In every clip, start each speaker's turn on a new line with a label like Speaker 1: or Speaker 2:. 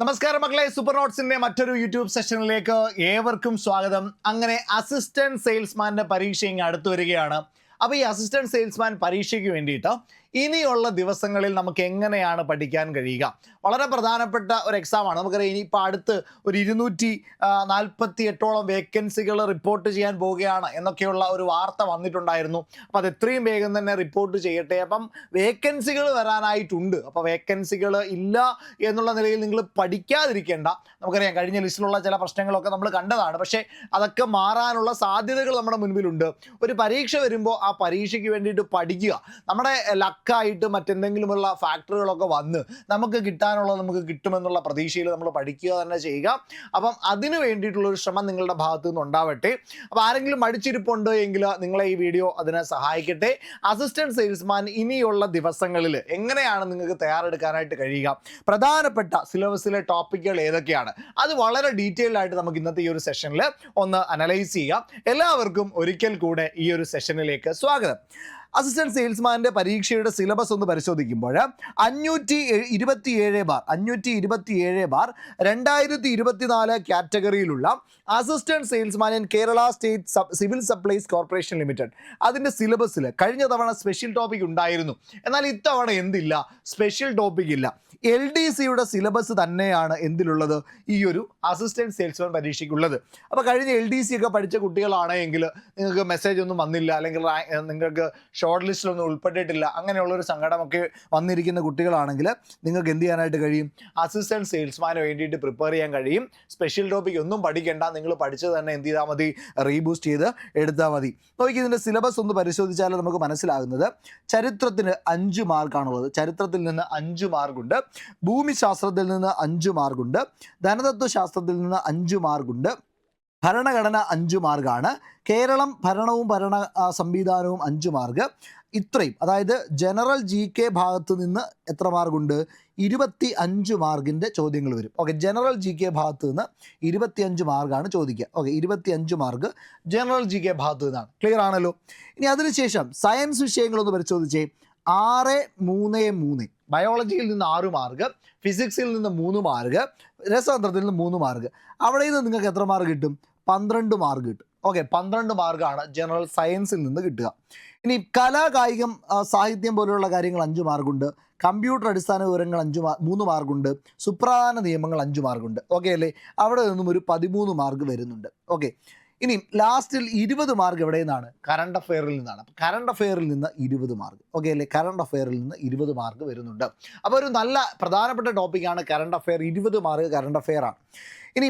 Speaker 1: നമസ്കാരം മക്കളെ, സൂപ്പർ നോട്ട്സിന്റെ മറ്റൊരു യൂട്യൂബ് സെഷനിലേക്ക് ഏവർക്കും സ്വാഗതം. അങ്ങനെ അസിസ്റ്റന്റ് സെയിൽസ്മാന്റെ പരീക്ഷ ഇങ്ങ് അടുത്തു വരികയാണ്. അപ്പോൾ ഈ അസിസ്റ്റന്റ് സെയിൽസ്മാൻ പരീക്ഷയ്ക്ക് വേണ്ടിയിട്ട് ഇനിയുള്ള ദിവസങ്ങളിൽ നമുക്ക് എങ്ങനെയാണ് പഠിക്കാൻ കഴിയുക? വളരെ പ്രധാനപ്പെട്ട ഒരു എക്സാമാണ്. നമുക്കറിയാം ഇനിയിപ്പോൾ അടുത്ത് ഒരു 248ഓളം വേക്കൻസികൾ റിപ്പോർട്ട് ചെയ്യാൻ പോവുകയാണ് എന്നൊക്കെയുള്ള ഒരു വാർത്ത വന്നിട്ടുണ്ടായിരുന്നു. അപ്പോൾ അത് എത്രയും വേഗം തന്നെ റിപ്പോർട്ട് ചെയ്യട്ടെ. അപ്പം വേക്കൻസികൾ വരാനായിട്ടുണ്ട്. അപ്പോൾ വേക്കൻസികൾ ഇല്ല എന്നുള്ള നിലയിൽ നിങ്ങൾ പഠിക്കാതിരിക്കേണ്ട. നമുക്കറിയാം കഴിഞ്ഞ ലിസ്റ്റിലുള്ള ചില പ്രശ്നങ്ങളൊക്കെ നമ്മൾ കണ്ടതാണ്. പക്ഷേ അതൊക്കെ മാറാനുള്ള സാധ്യതകൾ നമ്മുടെ മുൻപിലുണ്ട്. ഒരു പരീക്ഷ വരുമ്പോൾ ആ പരീക്ഷയ്ക്ക് വേണ്ടിയിട്ട് പഠിക്കുക. നമ്മുടെ ലക്കായിട്ട് മറ്റെന്തെങ്കിലുമുള്ള ഫാക്ടറുകളൊക്കെ വന്ന് നമുക്ക് കിട്ടാനുള്ളത് നമുക്ക് കിട്ടുമെന്നുള്ള പ്രതീക്ഷയിൽ നമ്മൾ പഠിക്കുക തന്നെ ചെയ്യുക. അപ്പം അതിന് വേണ്ടിയിട്ടുള്ളൊരു ശ്രമം നിങ്ങളുടെ ഭാഗത്തു നിന്ന് ഉണ്ടാവട്ടെ. അപ്പോൾ ആരെങ്കിലും മടിച്ചിരിപ്പുണ്ട് എങ്കിൽ നിങ്ങളെ ഈ വീഡിയോ അതിനെ സഹായിക്കട്ടെ. അസിസ്റ്റന്റ് സെയിൽസ്മാൻ ഇനിയുള്ള ദിവസങ്ങളിൽ എങ്ങനെയാണ് നിങ്ങൾക്ക് തയ്യാറെടുക്കാനായിട്ട് കഴിയുക, പ്രധാനപ്പെട്ട സിലബസിലെ ടോപ്പിക്കുകൾ ഏതൊക്കെയാണ്, അത് വളരെ ഡീറ്റെയിൽഡ് ആയിട്ട് നമുക്ക് ഇന്നത്തെ ഈ ഒരു സെഷനിൽ ഒന്ന് അനലൈസ് ചെയ്യാം. എല്ലാവർക്കും ഒരിക്കൽ കൂടെ ഈ ഒരു സെഷനിലേക്ക് സ്വാഗതം. അസിസ്റ്റന്റ് സെയിൽസ്മാൻ്റെ പരീക്ഷയുടെ സിലബസ് ഒന്ന് പരിശോധിക്കുമ്പോൾ 527 ബാർ 2024 കാറ്റഗറിയിലുള്ള assistant salesman in Kerala state civil supplies corporation limited അതിൻ്റെ സിലബസിൽ കഴിഞ്ഞ തവണ സ്പെഷ്യൽ ടോപ്പിക് ഉണ്ടായിരുന്നു. എന്നാൽ ഇത്തവണ എന്തില്ല, സ്പെഷ്യൽ ടോപ്പിക് ഇല്ല. LDCയുടെ സിലബസ് തന്നെയാണ് എന്തിലുള്ളത്, ഈ ഒരു അസിസ്റ്റന്റ് സെയിൽസ്മാൻ പരീക്ഷയ്ക്കുള്ളത്. അപ്പോൾ കഴിഞ്ഞ LDC ഒക്കെ പഠിച്ച കുട്ടികളാണെങ്കിൽ നിങ്ങൾക്ക് മെസ്സേജ് ഒന്നും വന്നില്ല, അല്ലെങ്കിൽ നിങ്ങൾക്ക് ഷോർട്ട് ലിസ്റ്റിലൊന്നും ഉൾപ്പെട്ടിട്ടില്ല, അങ്ങനെയുള്ളൊരു സങ്കടമൊക്കെ വന്നിരിക്കുന്ന കുട്ടികളാണെങ്കിൽ നിങ്ങൾക്ക് എന്ത് ചെയ്യാനായിട്ട് കഴിയും, അസിസ്റ്റന്റ് സെയിൽസ്മാന് വേണ്ടിയിട്ട് പ്രിപ്പയർ ചെയ്യാൻ കഴിയും. സ്പെഷ്യൽ ടോപ്പിക് ഒന്നും പഠിക്കേണ്ട, നിങ്ങൾ പഠിച്ചത് തന്നെ എന്ത് ചെയ്താൽ മതി, റീബൂസ്റ്റ് ചെയ്ത് എടുത്താൽ മതി. നോക്കി ഇതിൻ്റെ സിലബസ് ഒന്ന് പരിശോധിച്ചാൽ നമുക്ക് മനസ്സിലാകുന്നത് ചരിത്രത്തിന് 5 മാർക്കാണുള്ളത്. ചരിത്രത്തിൽ നിന്ന് 5 മാർക്കുണ്ട്, ഭൂമിശാസ്ത്രത്തിൽ നിന്ന് 5 മാർക്കുണ്ട്, ധനതത്വശാസ്ത്രത്തിൽ നിന്ന് 5 മാർക്കുണ്ട്, ഭരണഘടന 5 മാർക്കാണ്, കേരളം ഭരണവും ഭരണ സംവിധാനവും 5 മാർക്ക്. ഇത്രയും, അതായത് ജനറൽ GK ഭാഗത്ത് നിന്ന് എത്ര മാർക്കുണ്ട്, 25 മാർക്കിൻ്റെ ചോദ്യങ്ങൾ വരും. ഓക്കെ, ജനറൽ GK ഭാഗത്ത് നിന്ന് 25 മാർക്കാണ് ചോദിക്കുക. ഓക്കെ, 25 മാർക്ക് ജനറൽ GK ഭാഗത്ത് നിന്നാണ്. ക്ലിയർ ആണല്ലോ. ഇനി അതിനുശേഷം സയൻസ് വിഷയങ്ങളൊന്ന് പരിശോധിച്ചേ. 6, 3, 3 ബയോളജിയിൽ നിന്ന് 6 മാർക്ക്, ഫിസിക്സിൽ നിന്ന് 3 മാർക്ക്, രസതന്ത്രത്തിൽ നിന്ന് 3 മാർക്ക്. അവിടെ നിന്ന് നിങ്ങൾക്ക് എത്ര മാർക്ക് കിട്ടും, 12 മാർക്ക് കിട്ടും. ഓക്കെ, 12 മാർക്കാണ് ജനറൽ സയൻസിൽ നിന്ന് കിട്ടുക. ഇനി കലാ, കായികം, സാഹിത്യം പോലെയുള്ള കാര്യങ്ങൾ 5 മാർക്കുണ്ട്, കമ്പ്യൂട്ടർ അടിസ്ഥാന വിവരങ്ങൾ 3 മാർക്കുണ്ട്, സുപ്രധാന നിയമങ്ങൾ 5 മാർക്കുണ്ട്. ഓക്കെ അല്ലേ, അവിടെ നിന്നും ഒരു 13 മാർക്ക് വരുന്നുണ്ട്. ഓക്കെ, ഇനി ലാസ്റ്റിൽ 20 മാർക്ക് എവിടെ നിന്നാണ്, കറണ്ട് അഫെയറിൽ നിന്നാണ്. അപ്പോൾ കറണ്ട് അഫെയറിൽ നിന്ന് 20 മാർക്ക്. ഓക്കെ അല്ലേ, കറണ്ട് അഫെയറിൽ നിന്ന് 20 മാർക്ക് വരുന്നുണ്ട്. അപ്പോൾ ഒരു നല്ല പ്രധാനപ്പെട്ട ടോപ്പിക്കാണ് കറണ്ട് അഫെയർ. 20 മാർക്ക് കറണ്ട് അഫെയറാണ്. ഇനി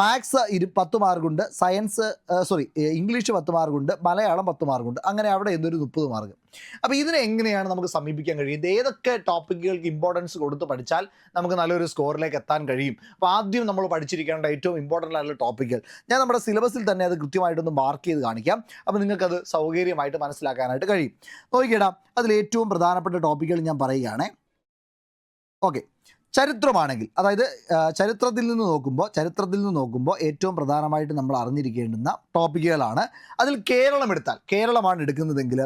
Speaker 1: മാത്സ് 10 മാർക്കുണ്ട്, ഇംഗ്ലീഷ് 10 മാർക്കുണ്ട്, മലയാളം 10 മാർക്കുണ്ട്. അങ്ങനെ അവിടെ എന്തൊരു 30 മാർക്ക്. അപ്പോൾ ഇതിനെ എങ്ങനെയാണ് നമുക്ക് സമീപിക്കാൻ കഴിയും, ഏതൊക്കെ ടോപ്പിക്കുകൾക്ക് ഇമ്പോർട്ടൻസ് കൊടുത്ത് പഠിച്ചാൽ നമുക്ക് നല്ലൊരു സ്കോറിലേക്ക് എത്താൻ കഴിയും? അപ്പോൾ ആദ്യം നമ്മൾ പഠിച്ചിരിക്കേണ്ട ഏറ്റവും ഇമ്പോർട്ടൻ്റ് ആയിട്ടുള്ള ടോപ്പിക്കുകൾ ഞാൻ നമ്മുടെ സിലബസിൽ തന്നെ അത് കൃത്യമായിട്ടൊന്ന് മാർക്ക് ചെയ്ത് കാണിക്കാം. അപ്പോൾ നിങ്ങൾക്കത് സൗകര്യമായിട്ട് മനസ്സിലാക്കാനായിട്ട് കഴിയും. നോക്കിയിടാം, അതിൽ ഏറ്റവും പ്രധാനപ്പെട്ട ടോപ്പിക്കുകൾ ഞാൻ പറയുകയാണേ. ഓക്കെ, ചരിത്രമാണെങ്കിൽ, അതായത് ചരിത്രത്തിൽ നിന്ന് നോക്കുമ്പോൾ ഏറ്റവും പ്രധാനമായിട്ട് നമ്മൾ അറിഞ്ഞിരിക്കേണ്ടുന്ന ടോപ്പിക്കുകളാണ്. അതിൽ കേരളം എടുത്താൽ, കേരളമാണ് എടുക്കുന്നതെങ്കിൽ,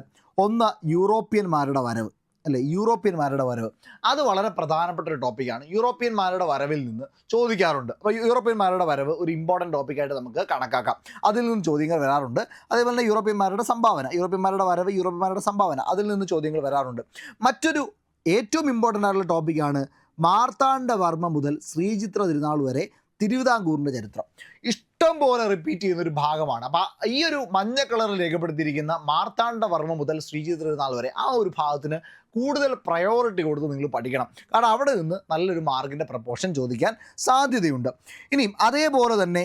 Speaker 1: ഒന്ന് യൂറോപ്യന്മാരുടെ വരവ്, അല്ലേ, യൂറോപ്യന്മാരുടെ വരവ് അത് വളരെ പ്രധാനപ്പെട്ട ഒരു ടോപ്പിക്കാണ്. യൂറോപ്യന്മാരുടെ വരവിൽ നിന്ന് ചോദിക്കാറുണ്ട്. അപ്പോൾ യൂറോപ്യന്മാരുടെ വരവ് ഒരു ഇമ്പോർട്ടൻറ്റ് ടോപ്പിക്കായിട്ട് നമുക്ക് കണക്കാക്കാം. അതിൽ നിന്ന് ചോദ്യങ്ങൾ വരാറുണ്ട്. അതേപോലെ തന്നെ യൂറോപ്യന്മാരുടെ സംഭാവന, യൂറോപ്യന്മാരുടെ വരവ്, യൂറോപ്യന്മാരുടെ സംഭാവന, അതിൽ നിന്ന് ചോദ്യങ്ങൾ വരാറുണ്ട്. മറ്റൊരു ഏറ്റവും ഇമ്പോർട്ടൻ്റ് ആയിട്ടുള്ള ടോപ്പിക്കാണ് മാർത്താണ്ഡവർമ്മ മുതൽ ശ്രീചിത്ര തിരുനാൾ വരെ തിരുവിതാംകൂറിൻ്റെ ചരിത്രം. ഇഷ്ടം പോലെ റിപ്പീറ്റ് ചെയ്യുന്ന ഒരു ഭാഗമാണ്. അപ്പോൾ ഈ ഒരു മഞ്ഞ കളറിൽ രേഖപ്പെടുത്തിയിരിക്കുന്ന മാർത്താണ്ഡവർമ്മ മുതൽ ശ്രീചിത്ര തിരുനാൾ വരെ ആ ഒരു ഭാഗത്തിന് കൂടുതൽ പ്രയോറിറ്റി കൊടുത്ത് നിങ്ങൾ പഠിക്കണം. കാരണം അവിടെ നിന്ന് നല്ലൊരു മാർക്കിൻ്റെ പ്രപ്പോർഷൻ ചോദിക്കാൻ സാധ്യതയുണ്ട്. ഇനിയും അതേപോലെ തന്നെ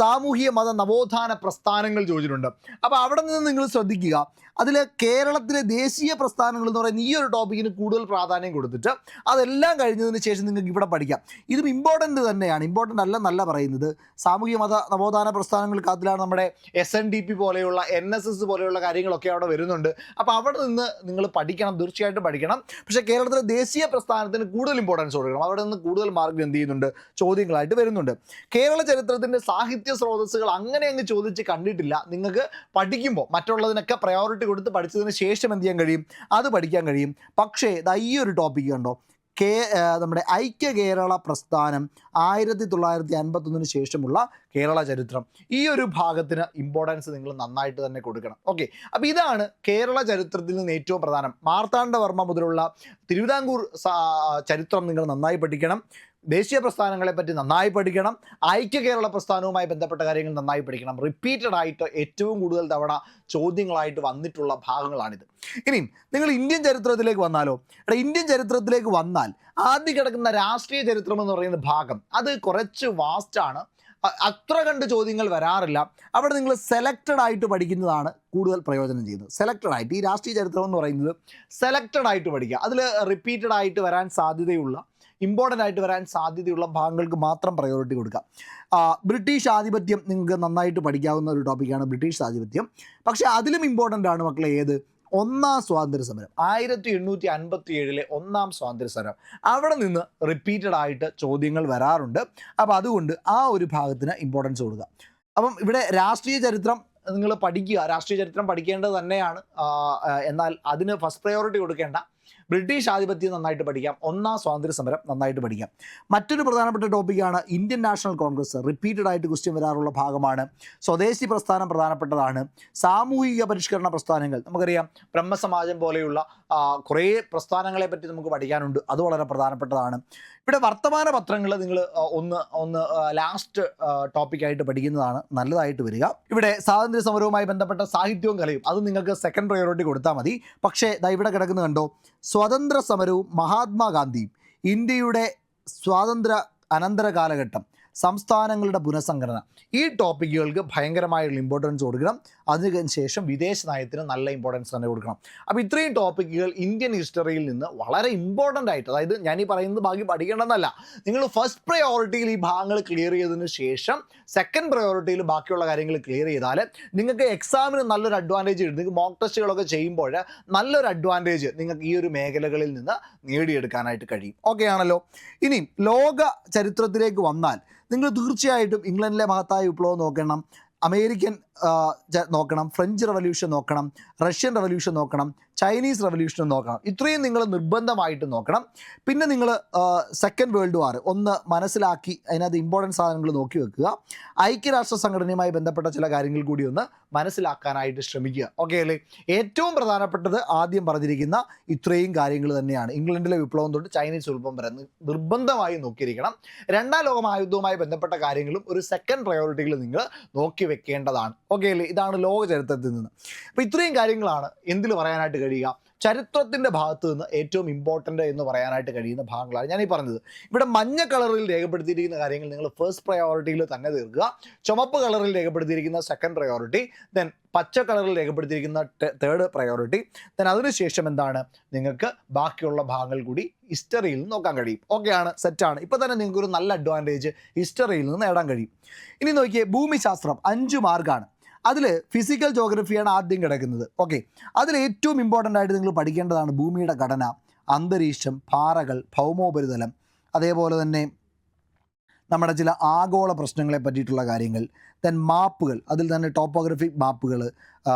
Speaker 1: സാമൂഹിക മത നവോത്ഥാന പ്രസ്ഥാനങ്ങൾ ചോദിച്ചിട്ടുണ്ട്. അപ്പോൾ അവിടെ നിന്ന് നിങ്ങൾ ശ്രദ്ധിക്കുക, അതിൽ കേരളത്തിലെ ദേശീയ പ്രസ്ഥാനങ്ങൾ എന്ന് പറയുന്ന ഈ ഒരു ടോപ്പിക്കിന് കൂടുതൽ പ്രാധാന്യം കൊടുത്തിട്ട് അതെല്ലാം കഴിഞ്ഞതിന് ശേഷം നിങ്ങൾക്ക് ഇവിടെ പഠിക്കാം. ഇതും ഇമ്പോർട്ടൻ്റ് തന്നെയാണ്. ഇമ്പോർട്ടൻ്റ് അല്ലെന്നല്ല പറയുന്നത്. സാമൂഹിക മത നവോത്ഥാന പ്രസ്ഥാനങ്ങൾക്കകത്തിലാണ് നമ്മുടെ SNDP പോലെയുള്ള NSS പോലെയുള്ള കാര്യങ്ങളൊക്കെ അവിടെ വരുന്നുണ്ട്. അപ്പോൾ അവിടെ നിന്ന് നിങ്ങൾ പഠിക്കണം, തീർച്ചയായിട്ടും പഠിക്കണം. പക്ഷേ കേരളത്തിലെ ദേശീയ പ്രസ്ഥാനത്തിന് കൂടുതൽ ഇമ്പോർട്ടൻസ് കൊടുക്കണം. അവിടെ നിന്ന് കൂടുതൽ മാർക്ക് എന്ത് ചെയ്യുന്നുണ്ട്, ചോദ്യങ്ങളായിട്ട് വരുന്നുണ്ട്. കേരള ചരിത്രത്തിൻ്റെ സാഹിത്യ സ്രോതസ്സുകൾ അങ്ങനെ അങ്ങ് ചോദിച്ച് കണ്ടിട്ടില്ല. നിങ്ങൾക്ക് പഠിക്കുമ്പോൾ മറ്റുള്ളതിനൊക്കെ പ്രയോറിറ്റി കൊടുത്ത് പഠിച്ചതിന് ശേഷം എന്ത് ചെയ്യാൻ കഴിയും, അത് പഠിക്കാൻ കഴിയും. പക്ഷേ ഈ ഒരു ടോപ്പിക്ക് കണ്ടോ,
Speaker 2: നമ്മുടെ ഐക്യ കേരള പ്രസ്ഥാനം 1951 ശേഷമുള്ള കേരള ചരിത്രം. ഈ ഒരു ഭാഗത്തിന് ഇമ്പോർട്ടൻസ് നിങ്ങൾ നന്നായിട്ട് തന്നെ കൊടുക്കണം. ഓക്കെ, അപ്പോൾ ഇതാണ് കേരള ചരിത്രത്തിൽ നിന്ന് ഏറ്റവും പ്രധാനം. മാർത്താണ്ഡവർമ്മ മുതലുള്ള തിരുവിതാംകൂർ ചരിത്രം നിങ്ങൾ നന്നായി പഠിക്കണം. ദേശീയ പ്രസ്ഥാനങ്ങളെ പറ്റി നന്നായി പഠിക്കണം. ഐക്യ കേരള പ്രസ്ഥാനവുമായി ബന്ധപ്പെട്ട കാര്യങ്ങൾ നന്നായി പഠിക്കണം. റിപ്പീറ്റഡ് ആയിട്ട് ഏറ്റവും കൂടുതൽ തവണ ചോദ്യങ്ങളായിട്ട് വന്നിട്ടുള്ള ഭാഗങ്ങളാണിത്. ഇനിയും നിങ്ങൾ ഇന്ത്യൻ ചരിത്രത്തിലേക്ക് വന്നാലോ? ഇന്ത്യൻ ചരിത്രത്തിലേക്ക് വന്നാൽ ആദ്യം കിടക്കുന്ന രാഷ്ട്രീയ ചരിത്രം എന്ന് പറയുന്ന ഭാഗം അത് കുറച്ച് വാസ്റ്റാണ്. അത്ര കണ്ട് ചോദ്യങ്ങൾ വരാറില്ല. അവിടെ നിങ്ങൾ സെലക്റ്റഡ് ആയിട്ട് പഠിക്കുന്നതാണ് കൂടുതൽ പ്രയോജനം ചെയ്യുന്നത്. സെലക്റ്റഡ് ആയിട്ട് ഈ രാഷ്ട്രീയ ചരിത്രം എന്ന് പറയുന്നത് സെലക്റ്റഡ് ആയിട്ട് പഠിക്കുക. അതിൽ റിപ്പീറ്റഡ് ആയിട്ട് വരാൻ സാധ്യതയുള്ള, ഇമ്പോർട്ടൻ്റ് ആയിട്ട് വരാൻ സാധ്യതയുള്ള ഭാഗങ്ങൾക്ക് മാത്രം പ്രയോറിറ്റി കൊടുക്കുക. ബ്രിട്ടീഷ് ആധിപത്യം നിങ്ങൾക്ക് നന്നായിട്ട് പഠിക്കാവുന്ന ഒരു ടോപ്പിക്കാണ് ബ്രിട്ടീഷ് ആധിപത്യം. പക്ഷേ അതിലും ഇമ്പോർട്ടൻ്റ് ആണ് മക്കളെ ഏത്? ഒന്നാം സ്വാതന്ത്ര്യ സമരം, 1857 ഒന്നാം സ്വാതന്ത്ര്യ സമരം. അവിടെ നിന്ന് റിപ്പീറ്റഡ് ആയിട്ട് ചോദ്യങ്ങൾ വരാറുണ്ട്. അപ്പോൾ അതുകൊണ്ട് ആ ഒരു ഭാഗത്തിന് ഇമ്പോർട്ടൻസ് കൊടുക്കുക. അപ്പം ഇവിടെ രാഷ്ട്രീയ ചരിത്രം നിങ്ങൾ പഠിക്കുക. രാഷ്ട്രീയ ചരിത്രം പഠിക്കേണ്ടത് തന്നെയാണ്. എന്നാൽ അതിന് ഫസ്റ്റ് പ്രയോറിറ്റി കൊടുക്കേണ്ട. ബ്രിട്ടീഷ് ആധിപത്യം നന്നായിട്ട് പഠിക്കാം, ഒന്നാം സ്വാതന്ത്ര്യ സമരം നന്നായിട്ട് പഠിക്കാം. മറ്റൊരു പ്രധാനപ്പെട്ട ടോപ്പിക്കാണ് ഇന്ത്യൻ നാഷണൽ കോൺഗ്രസ്. റിപ്പീറ്റഡ് ആയിട്ട് ക്വസ്റ്റ്യൻ വരാറുള്ള ഭാഗമാണ്. സ്വദേശി പ്രസ്ഥാനം പ്രധാനപ്പെട്ടതാണ്. സാമൂഹിക പരിഷ്കരണ പ്രസ്ഥാനങ്ങൾ നമുക്കറിയാം. ബ്രഹ്മസമാജം പോലെയുള്ള കുറേ പ്രസ്ഥാനങ്ങളെ പറ്റി നമുക്ക് പഠിക്കാനുണ്ട്. അത് വളരെ പ്രധാനപ്പെട്ടതാണ്. ഇവിടെ വർത്തമാന പത്രങ്ങൾ നിങ്ങൾ ഒന്ന് ലാസ്റ്റ് ടോപ്പിക്കായിട്ട് പഠിക്കുന്നതാണ് നല്ലതായിട്ട് വരിക. ഇവിടെ സ്വാതന്ത്ര്യ സമരവുമായി ബന്ധപ്പെട്ട സാഹിത്യവും കലയും അത് നിങ്ങൾക്ക് സെക്കൻഡ് പ്രയോറിറ്റി കൊടുത്താൽ മതി. പക്ഷേ ഇവിടെ കിടക്കുന്നത് കണ്ടോ, സ്വതന്ത്ര സമരവും മഹാത്മാഗാന്ധിയും, ഇന്ത്യയുടെ സ്വാതന്ത്ര്യ അനന്തര കാലഘട്ടം, സംസ്ഥാനങ്ങളുടെ പുനഃസംഘടന, ഈ ടോപ്പിക്കുകൾക്ക് ഭയങ്കരമായുള്ള ഇമ്പോർട്ടൻസ് കൊടുക്കണം. അതിനുശേഷം വിദേശ നയത്തിന് നല്ല ഇമ്പോർട്ടൻസ് തന്നെ കൊടുക്കണം. അപ്പോൾ ഇത്രയും ടോപ്പിക്കുകൾ ഇന്ത്യൻ ഹിസ്റ്ററിയിൽ നിന്ന് വളരെ ഇമ്പോർട്ടൻ്റ് ആയിട്ട്, അതായത് ഞാൻ ഈ പറയുന്നത് ബാക്കി പഠിക്കേണ്ടെന്നല്ല, നിങ്ങൾ ഫസ്റ്റ് പ്രയോറിറ്റിയിൽ ഈ ഭാഗങ്ങൾ ക്ലിയർ ചെയ്തതിന് ശേഷം സെക്കൻഡ് പ്രയോറിറ്റിയിൽ ബാക്കിയുള്ള കാര്യങ്ങൾ ക്ലിയർ ചെയ്താൽ നിങ്ങൾക്ക് എക്സാമിന് നല്ലൊരു അഡ്വാൻറ്റേജ് കിട്ടും. നിങ്ങൾക്ക് മോക്ക് ടെസ്റ്റുകളൊക്കെ ചെയ്യുമ്പോൾ നല്ലൊരു അഡ്വാൻറ്റേജ് നിങ്ങൾക്ക് ഈ ഒരു മേഖലകളിൽ നിന്ന് നേടിയെടുക്കാനായിട്ട് കഴിയും. ഓക്കെ ആണല്ലോ. ഇനി ലോക ചരിത്രത്തിലേക്ക് വന്നാൽ നിങ്ങൾ തീർച്ചയായിട്ടും ഇംഗ്ലണ്ടിലെ മഹത്തായ വിപ്ലവം നോക്കണം, അമേരിക്കൻ നോക്കണം, ഫ്രഞ്ച് റവല്യൂഷൻ നോക്കണം, റഷ്യൻ റവല്യൂഷൻ നോക്കണം, ചൈനീസ് റവല്യൂഷൻ നോക്കണം. ഇത്രയും നിങ്ങൾ നിർബന്ധമായിട്ട് നോക്കണം. പിന്നെ നിങ്ങൾ സെക്കൻഡ് വേൾഡ് വാർ ഒന്ന് മനസ്സിലാക്കി അതിനകത്ത് ഇമ്പോർട്ടൻറ്റ് സാധനങ്ങൾ നോക്കി വെക്കുക. ഐക്യരാഷ്ട്ര സംഘടനയുമായി ബന്ധപ്പെട്ട ചില കാര്യങ്ങൾ കൂടി ഒന്ന് മനസ്സിലാക്കാനായിട്ട് ശ്രമിക്കുക. ഓക്കെ അല്ലേ? ഏറ്റവും പ്രധാനപ്പെട്ടത് ആദ്യം പറഞ്ഞിരിക്കുന്ന ഇത്രയും കാര്യങ്ങൾ തന്നെയാണ്. ഇംഗ്ലണ്ടിലെ വിപ്ലവം തൊട്ട് ചൈനീസ് വിപ്ലവം വരെ നിർബന്ധമായി നോക്കിയിരിക്കണം. രണ്ടാം ലോക മഹായുദ്ധവുമായി ബന്ധപ്പെട്ട കാര്യങ്ങളും ഒരു സെക്കൻഡ് പ്രയോറിറ്റിയിൽ നിങ്ങൾ നോക്കി വെക്കേണ്ടതാണ്. ഓക്കെ അല്ലേ? ഇതാണ് ലോക ചരിത്രത്തിൽ നിന്ന്. അപ്പോൾ ഇത്രയും കാര്യങ്ങളാണ് എന്തിൽ പറയാനായിട്ട് കഴിയുക, ചരിത്രത്തിൻ്റെ ഭാഗത്ത് നിന്ന് ഏറ്റവും ഇമ്പോർട്ടൻ്റ് എന്ന് പറയാനായിട്ട് കഴിയുന്ന ഭാഗങ്ങളാണ് ഞാൻ ഈ പറഞ്ഞത്. ഇവിടെ മഞ്ഞ കളറിൽ രേഖപ്പെടുത്തിയിരിക്കുന്ന കാര്യങ്ങൾ നിങ്ങൾ ഫസ്റ്റ് പ്രയോറിറ്റിയിൽ തന്നെ തീർക്കുക. ചുമപ്പ് കളറിൽ രേഖപ്പെടുത്തിയിരിക്കുന്ന സെക്കൻഡ് പ്രയോറിറ്റി, ദെൻ പച്ച കളറിൽ രേഖപ്പെടുത്തിയിരിക്കുന്ന തേർഡ് പ്രയോറിറ്റി, ദെൻ അതിനുശേഷം എന്താണ് നിങ്ങൾക്ക് ബാക്കിയുള്ള ഭാഗങ്ങൾ കൂടി ഹിസ്റ്ററിയിൽ നിന്ന് നോക്കാൻ കഴിയും. ഓക്കെയാണ്, സെറ്റാണ്. ഇപ്പോൾ തന്നെ നിങ്ങൾക്കൊരു നല്ല അഡ്വാൻറ്റേജ് ഹിസ്റ്ററിയിൽ നിന്ന് നേടാൻ കഴിയും. ഇനി നോക്കിയേ, ഭൂമിശാസ്ത്രം 5 മാർക്കാണ്. അതിൽ ഫിസിക്കൽ ജോഗ്രഫിയാണ് ആദ്യം കിടക്കുന്നത്. ഓക്കെ, അതിൽ ഏറ്റവും ഇമ്പോർട്ടൻ്റ് ആയിട്ട് നിങ്ങൾ പഠിക്കേണ്ടതാണ് ഭൂമിയുടെ ഘടന, അന്തരീക്ഷം, പാറകൾ, ഭൗമോപരിതലം, അതേപോലെ തന്നെ നമ്മുടെ ചില ആഗോള പ്രശ്നങ്ങളെ പറ്റിയിട്ടുള്ള കാര്യങ്ങൾ, ദെൻ മാപ്പുകൾ, അതിൽ തന്നെ ടോപ്പോഗ്രഫിക് മാപ്പുകൾ,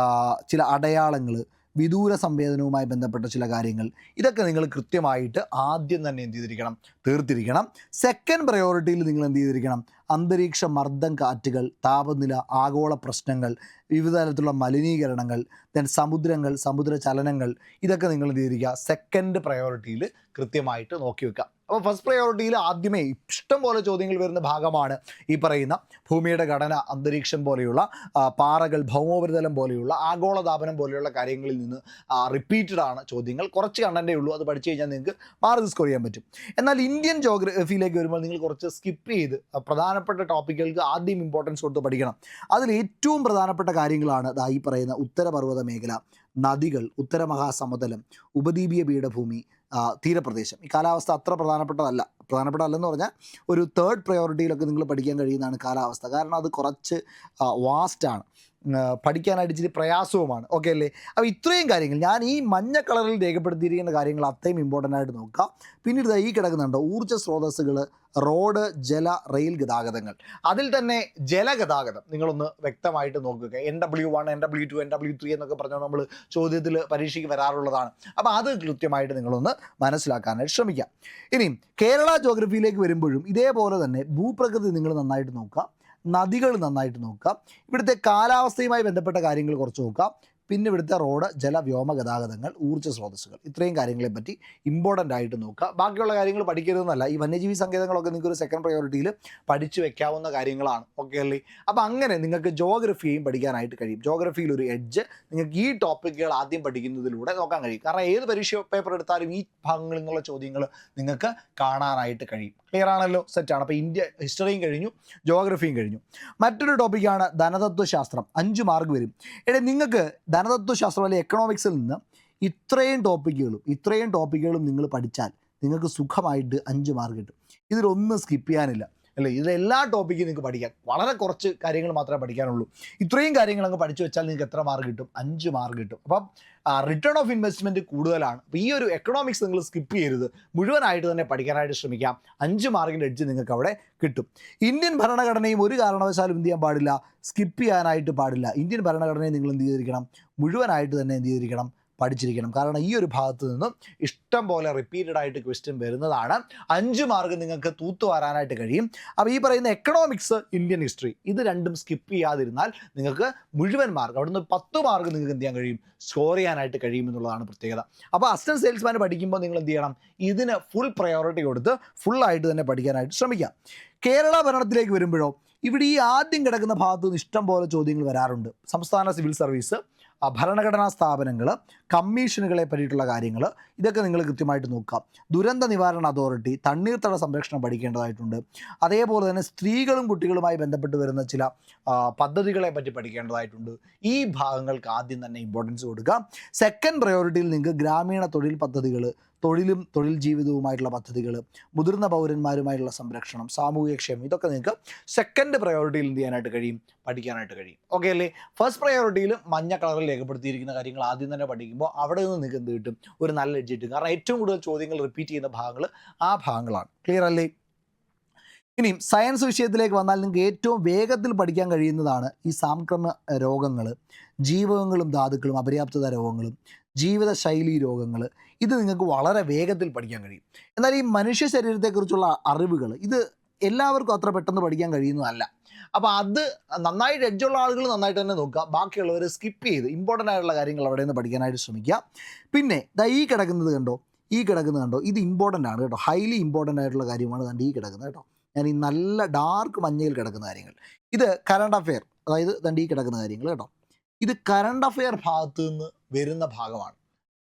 Speaker 2: ചില അടയാളങ്ങൾ, വിദൂര സംവേദനവുമായി ബന്ധപ്പെട്ട ചില കാര്യങ്ങൾ, ഇതൊക്കെ നിങ്ങൾ കൃത്യമായിട്ട് ആദ്യം തന്നെ എന്ത് ചെയ്തിരിക്കണം, തീർത്തിരിക്കണം. സെക്കൻഡ് പ്രയോറിറ്റിയിൽ നിങ്ങൾ എന്ത് ചെയ്തിരിക്കണം, അന്തരീക്ഷ മർദ്ദം, കാറ്റുകൾ, താപനില, ആഗോള പ്രശ്നങ്ങൾ, വിവിധ തരത്തിലുള്ള മലിനീകരണങ്ങൾ, ദെൻ സമുദ്രങ്ങൾ, സമുദ്ര ചലനങ്ങൾ, ഇതൊക്കെ നിങ്ങൾ എന്ത് ചെയ്തിരിക്കുക, സെക്കൻഡ് പ്രയോറിറ്റിയിൽ കൃത്യമായിട്ട് നോക്കി വെക്കുക. അപ്പോൾ ഫസ്റ്റ് പ്രയോറിറ്റിയിൽ ആദ്യമേ ഇഷ്ടം പോലെ ചോദ്യങ്ങൾ വരുന്ന ഭാഗമാണ് ഈ പറയുന്ന ഭൂമിയുടെ ഘടന, അന്തരീക്ഷം പോലെയുള്ള പാറകൾ, ഭൗമോപരിതലം പോലെയുള്ള ആഗോളതാപനം പോലെയുള്ള കാര്യങ്ങളിൽ നിന്ന് റിപ്പീറ്റഡ് ആണ് ചോദ്യങ്ങൾ. കുറച്ച് കണ്ടൻറ്റേ ഉള്ളൂ, അത് പഠിച്ചു കഴിഞ്ഞാൽ നിങ്ങൾക്ക് മാർക്ക് സ്കോർ ചെയ്യാൻ പറ്റും. എന്നാൽ ഇന്ത്യൻ ജോഗ്രഫിയിലേക്ക് വരുമ്പോൾ നിങ്ങൾ കുറച്ച് സ്കിപ്പ് ചെയ്ത് പ്രധാനപ്പെട്ട ടോപ്പിക്കുകൾക്ക് ആദ്യം ഇമ്പോർട്ടൻസ് കൊടുത്ത് പഠിക്കണം. അതിൽ ഏറ്റവും പ്രധാനപ്പെട്ട കാര്യങ്ങളാണ് ഈ പറയുന്ന ഉത്തരപർവ്വത മേഖല, നദികൾ, ഉത്തരമഹാസമതലം, ഉപദ്വീപീയ പീഠഭൂമി, തീരപ്രദേശം. ഈ കാലാവസ്ഥ അത്ര പ്രധാനപ്പെട്ടതല്ല, പ്രധാനപ്പെട്ട അല്ലെന്ന് പറഞ്ഞാൽ ഒരു തേർഡ് പ്രയോറിറ്റിയിലൊക്കെ നിങ്ങൾ പഠിക്കാൻ കഴിയുന്നതാണ് കാലാവസ്ഥ. കാരണം അത് കുറച്ച് വാസ്റ്റാണ്, പഠിക്കാനായിട്ട് ഇച്ചിരി പ്രയാസവുമാണ്. ഓക്കെ അല്ലേ? അപ്പോൾ ഇത്രയും കാര്യങ്ങൾ ഞാൻ ഈ മഞ്ഞ കളറിൽ രേഖപ്പെടുത്തിയിരിക്കുന്ന കാര്യങ്ങൾ അത്രയും ഇമ്പോർട്ടൻ്റ് ആയിട്ട് നോക്കുക. പിന്നീട് ഈ കിടക്കുന്നുണ്ട് ഊർജ്ജ സ്രോതസ്സുകൾ, റോഡ്, ജല, റെയിൽ ഗതാഗതങ്ങൾ. അതിൽ തന്നെ ജലഗതാഗതം നിങ്ങളൊന്ന് വ്യക്തമായിട്ട് നോക്കുക. NW1, NW2, NW3 എന്നൊക്കെ പറഞ്ഞാൽ നമ്മൾ ചോദ്യത്തിൽ പരീക്ഷയ്ക്ക് വരാറുള്ളതാണ്. അപ്പോൾ അത് കൃത്യമായിട്ട് നിങ്ങളൊന്ന് മനസ്സിലാക്കാനായിട്ട് ശ്രമിക്കുക. ഇനിയും കേരള ജോഗ്രഫിയിലേക്ക് വരുമ്പോഴും ഇതേപോലെ തന്നെ ഭൂപ്രകൃതി നിങ്ങൾ നന്നായിട്ട് നോക്കുക, നദികൾ നന്നായിട്ട് നോക്കുക, ഇവിടുത്തെ കാലാവസ്ഥയുമായി ബന്ധപ്പെട്ട കാര്യങ്ങൾ കുറച്ച് നോക്കുക, പിന്നെ ഇവിടുത്തെ റോഡ്, ജല, വ്യോമ ഗതാഗതങ്ങൾ, ഊർജ്ജ സ്രോതസ്സുകൾ, ഇത്രയും കാര്യങ്ങളെ പറ്റി ഇമ്പോർട്ടൻ്റ് ആയിട്ട് നോക്കുക. ബാക്കിയുള്ള കാര്യങ്ങൾ പഠിക്കരുതെന്നല്ല, ഈ വന്യജീവി സങ്കേതങ്ങളൊക്കെ നിങ്ങൾക്ക് ഒരു സെക്കൻഡ് പ്രയോറിറ്റിയിൽ പഠിച്ചു വെക്കാവുന്ന കാര്യങ്ങളാണ്. ഓക്കെ അല്ലേ? അപ്പോൾ അങ്ങനെ നിങ്ങൾക്ക് ജോഗ്രഫിയെയും പഠിക്കാനായിട്ട് കഴിയും. ജോഗ്രഫിയിൽ ഒരു എഡ്ജ് നിങ്ങൾക്ക് ഈ ടോപ്പിക്കുകൾ ആദ്യം പഠിക്കുന്നതിലൂടെ നോക്കാൻ കഴിയും. കാരണം ഏത് പരീക്ഷ പേപ്പർ എടുത്താലും ഈ ഭാഗങ്ങളിൽ നിന്നുള്ള ചോദ്യങ്ങൾ നിങ്ങൾക്ക് കാണാനായിട്ട് കഴിയും. ക്ലിയർ ആണല്ലോ? സെറ്റാണ്. അപ്പോൾ ഇന്ത്യ ഹിസ്റ്ററിയും കഴിഞ്ഞു, ജോഗ്രഫിയും കഴിഞ്ഞു. മറ്റൊരു ടോപ്പിക്കാണ് ധനതത്വശാസ്ത്രം. 5 മാർക്ക് വരും. നിങ്ങൾക്ക് ധനതത്വശാസ്ത്രം അല്ലെങ്കിൽ എക്കണോമിക്സിൽ നിന്ന് ഇത്രയും ടോപ്പിക്കുകളും നിങ്ങൾ പഠിച്ചാൽ നിങ്ങൾക്ക് സുഖമായിട്ട് 5 മാർക്ക് കിട്ടും. ഇതിലൊന്നും സ്കിപ്പ് ചെയ്യാനില്ല അല്ലേ? ഇതിലെല്ലാ ടോപ്പിക്കും നിങ്ങൾക്ക് പഠിക്കാം. വളരെ കുറച്ച് കാര്യങ്ങൾ മാത്രമേ പഠിക്കാനുള്ളൂ. ഇത്രയും കാര്യങ്ങൾ അങ്ങ് പഠിച്ചു വെച്ചാൽ നിങ്ങൾക്ക് എത്ര മാർക്ക് കിട്ടും? 5 മാർക്ക് കിട്ടും. അപ്പം റിട്ടേൺ ഓഫ് ഇൻവെസ്റ്റ്മെൻറ്റ് കൂടുതലാണ്. അപ്പോൾ ഈ ഒരു എക്കണോമിക്സ് നിങ്ങൾ സ്കിപ്പ് ചെയ്യരുത്, മുഴുവനായിട്ട് തന്നെ പഠിക്കാനായിട്ട് ശ്രമിക്കാം. 5 മാർക്കിൻ്റെ എഡ്ജ് നിങ്ങൾക്ക് അവിടെ കിട്ടും. ഇന്ത്യൻ ഭരണഘടനയും ഒരു കാരണവശാലും എന്ത് ചെയ്യാൻ പാടില്ല? സ്കിപ്പ് ചെയ്യാനായിട്ട് പാടില്ല. ഇന്ത്യൻ ഭരണഘടനയെ നിങ്ങൾ എന്ത് ചെയ്തിരിക്കണം? മുഴുവനായിട്ട് തന്നെ എന്ത് ചെയ്തിരിക്കണം? പഠിച്ചിരിക്കണം. കാരണം ഈ ഒരു ഭാഗത്ത് നിന്നും ഇഷ്ടം പോലെ റിപ്പീറ്റഡ് ആയിട്ട് ക്വസ്റ്റ്യൻ വരുന്നതാണ്. 5 മാർക്ക് നിങ്ങൾക്ക് തൂത്തു വരാനായിട്ട് കഴിയും. അപ്പോൾ ഈ പറയുന്ന എക്കണോമിക്സ്, ഇന്ത്യൻ ഹിസ്റ്ററി, ഇത് രണ്ടും സ്കിപ്പ് ചെയ്യാതിരുന്നാൽ നിങ്ങൾക്ക് മുഴുവൻ മാർക്ക്, അവിടുന്ന് 10 മാർക്ക് നിങ്ങൾക്ക് എന്ത് ചെയ്യാൻ കഴിയും? സ്കോർ ചെയ്യാനായിട്ട് കഴിയുമെന്നുള്ളതാണ് പ്രത്യേകത. അപ്പോൾ അസിസ്റ്റന്റ് സെയിൽസ്മാൻ പഠിക്കുമ്പോൾ നിങ്ങൾ എന്ത് ചെയ്യണം? ഇതിന് ഫുൾ പ്രയോറിറ്റി കൊടുത്ത് ഫുള്ളായിട്ട് തന്നെ പഠിക്കാനായിട്ട് ശ്രമിക്കുക. കേരള ഭരണത്തിലേക്ക് വരുമ്പോഴോ ഇവിടെ ഈ ആദ്യം കിടക്കുന്ന ഭാഗത്ത് നിന്ന് ഇഷ്ടം പോലെ ചോദ്യങ്ങൾ വരാറുണ്ട്. സംസ്ഥാന സിവിൽ സർവീസ്, ഭരണഘടനാ സ്ഥാപനങ്ങൾ, കമ്മീഷനുകളെ പറ്റിയിട്ടുള്ള കാര്യങ്ങൾ, ഇതൊക്കെ നിങ്ങൾ കൃത്യമായിട്ട് നോക്കാം. ദുരന്ത നിവാരണ അതോറിറ്റി, തണ്ണീർത്തട സംരക്ഷണം പഠിക്കേണ്ടതായിട്ടുണ്ട്. അതേപോലെ തന്നെ സ്ത്രീകളും കുട്ടികളുമായി ബന്ധപ്പെട്ട് വരുന്ന ചില പദ്ധതികളെ പറ്റി പഠിക്കേണ്ടതായിട്ടുണ്ട്. ഈ ഭാഗങ്ങൾക്ക് ആദ്യം തന്നെ ഇമ്പോർട്ടൻസ് കൊടുക്കുക. സെക്കൻഡ് പ്രയോറിറ്റിയിൽ നിങ്ങൾക്ക് ഗ്രാമീണ തൊഴിൽ പദ്ധതികൾ, തൊഴിലും തൊഴിൽ ജീവിതവുമായിട്ടുള്ള പദ്ധതികൾ, മുതിർന്ന പൗരന്മാരുമായിട്ടുള്ള സംരക്ഷണം, സാമൂഹ്യക്ഷേമം, ഇതൊക്കെ നിങ്ങൾക്ക് സെക്കൻഡ് പ്രയോറിറ്റിയിൽ എന്ത് ചെയ്യാനായിട്ട് കഴിയും? പഠിക്കാനായിട്ട് കഴിയും. ഓക്കെ അല്ലേ? ഫസ്റ്റ് പ്രയോറിറ്റിയിൽ മഞ്ഞ കളറിൽ രേഖപ്പെടുത്തിയിരിക്കുന്ന കാര്യങ്ങൾ ആദ്യം തന്നെ പഠിക്കുമ്പോൾ അവിടെ നിന്ന് നിങ്ങൾക്ക് എന്ത് കിട്ടും? ഒരു നല്ല എഡ്ജ് കിട്ടും. കാരണം ഏറ്റവും കൂടുതൽ ചോദ്യങ്ങൾ റിപ്പീറ്റ് ചെയ്യുന്ന ഭാഗങ്ങൾ ആ ഭാഗങ്ങളാണ്. ക്ലിയർ അല്ലേ? ഇനിയും സയൻസ് വിഷയത്തിലേക്ക് വന്നാൽ നിങ്ങൾക്ക് ഏറ്റവും വേഗത്തിൽ പഠിക്കാൻ കഴിയുന്നതാണ് ഈ സാംക്രമ രോഗങ്ങൾ, ജീവകങ്ങളും ധാതുക്കളും, അപര്യാപ്തത രോഗങ്ങളും, ജീവിതശൈലി രോഗങ്ങൾ, ഇത് നിങ്ങൾക്ക് വളരെ വേഗത്തിൽ പഠിക്കാൻ കഴിയും. എന്നാൽ ഈ മനുഷ്യ ശരീരത്തെക്കുറിച്ചുള്ള അറിവുകൾ ഇത് എല്ലാവർക്കും അത്ര പെട്ടെന്ന് പഠിക്കാൻ കഴിയുന്നതല്ല. അപ്പോൾ അത് നന്നായിട്ട് എഡ്ജുള്ള ആളുകൾ നന്നായിട്ട് തന്നെ നോക്കുക, ബാക്കിയുള്ളവർ സ്കിപ്പ് ചെയ്ത് ഇമ്പോർട്ടൻ്റ് ആയിട്ടുള്ള കാര്യങ്ങൾ അവിടെ നിന്ന് പഠിക്കാനായിട്ട് ശ്രമിക്കുക. പിന്നെ ഈ കിടക്കുന്നത് കണ്ടോ, ഇത് ഇമ്പോർട്ടൻ്റ് ആണ് കേട്ടോ, ഹൈലി ഇമ്പോർട്ടൻ്റ് ആയിട്ടുള്ള കാര്യമാണ് ഈ കിടക്കുന്നത് കേട്ടോ. ഞാൻ ഈ നല്ല ഡാർക്ക് മഞ്ഞയിൽ കിടക്കുന്ന കാര്യങ്ങൾ, ഇത് കറണ്ട് അഫെയർ, അതായത് ഈ കിടക്കുന്ന കാര്യങ്ങൾ കേട്ടോ, ഇത് കറണ്ട് അഫെയർ ഭാഗത്ത് നിന്ന് വരുന്ന ഭാഗമാണ്.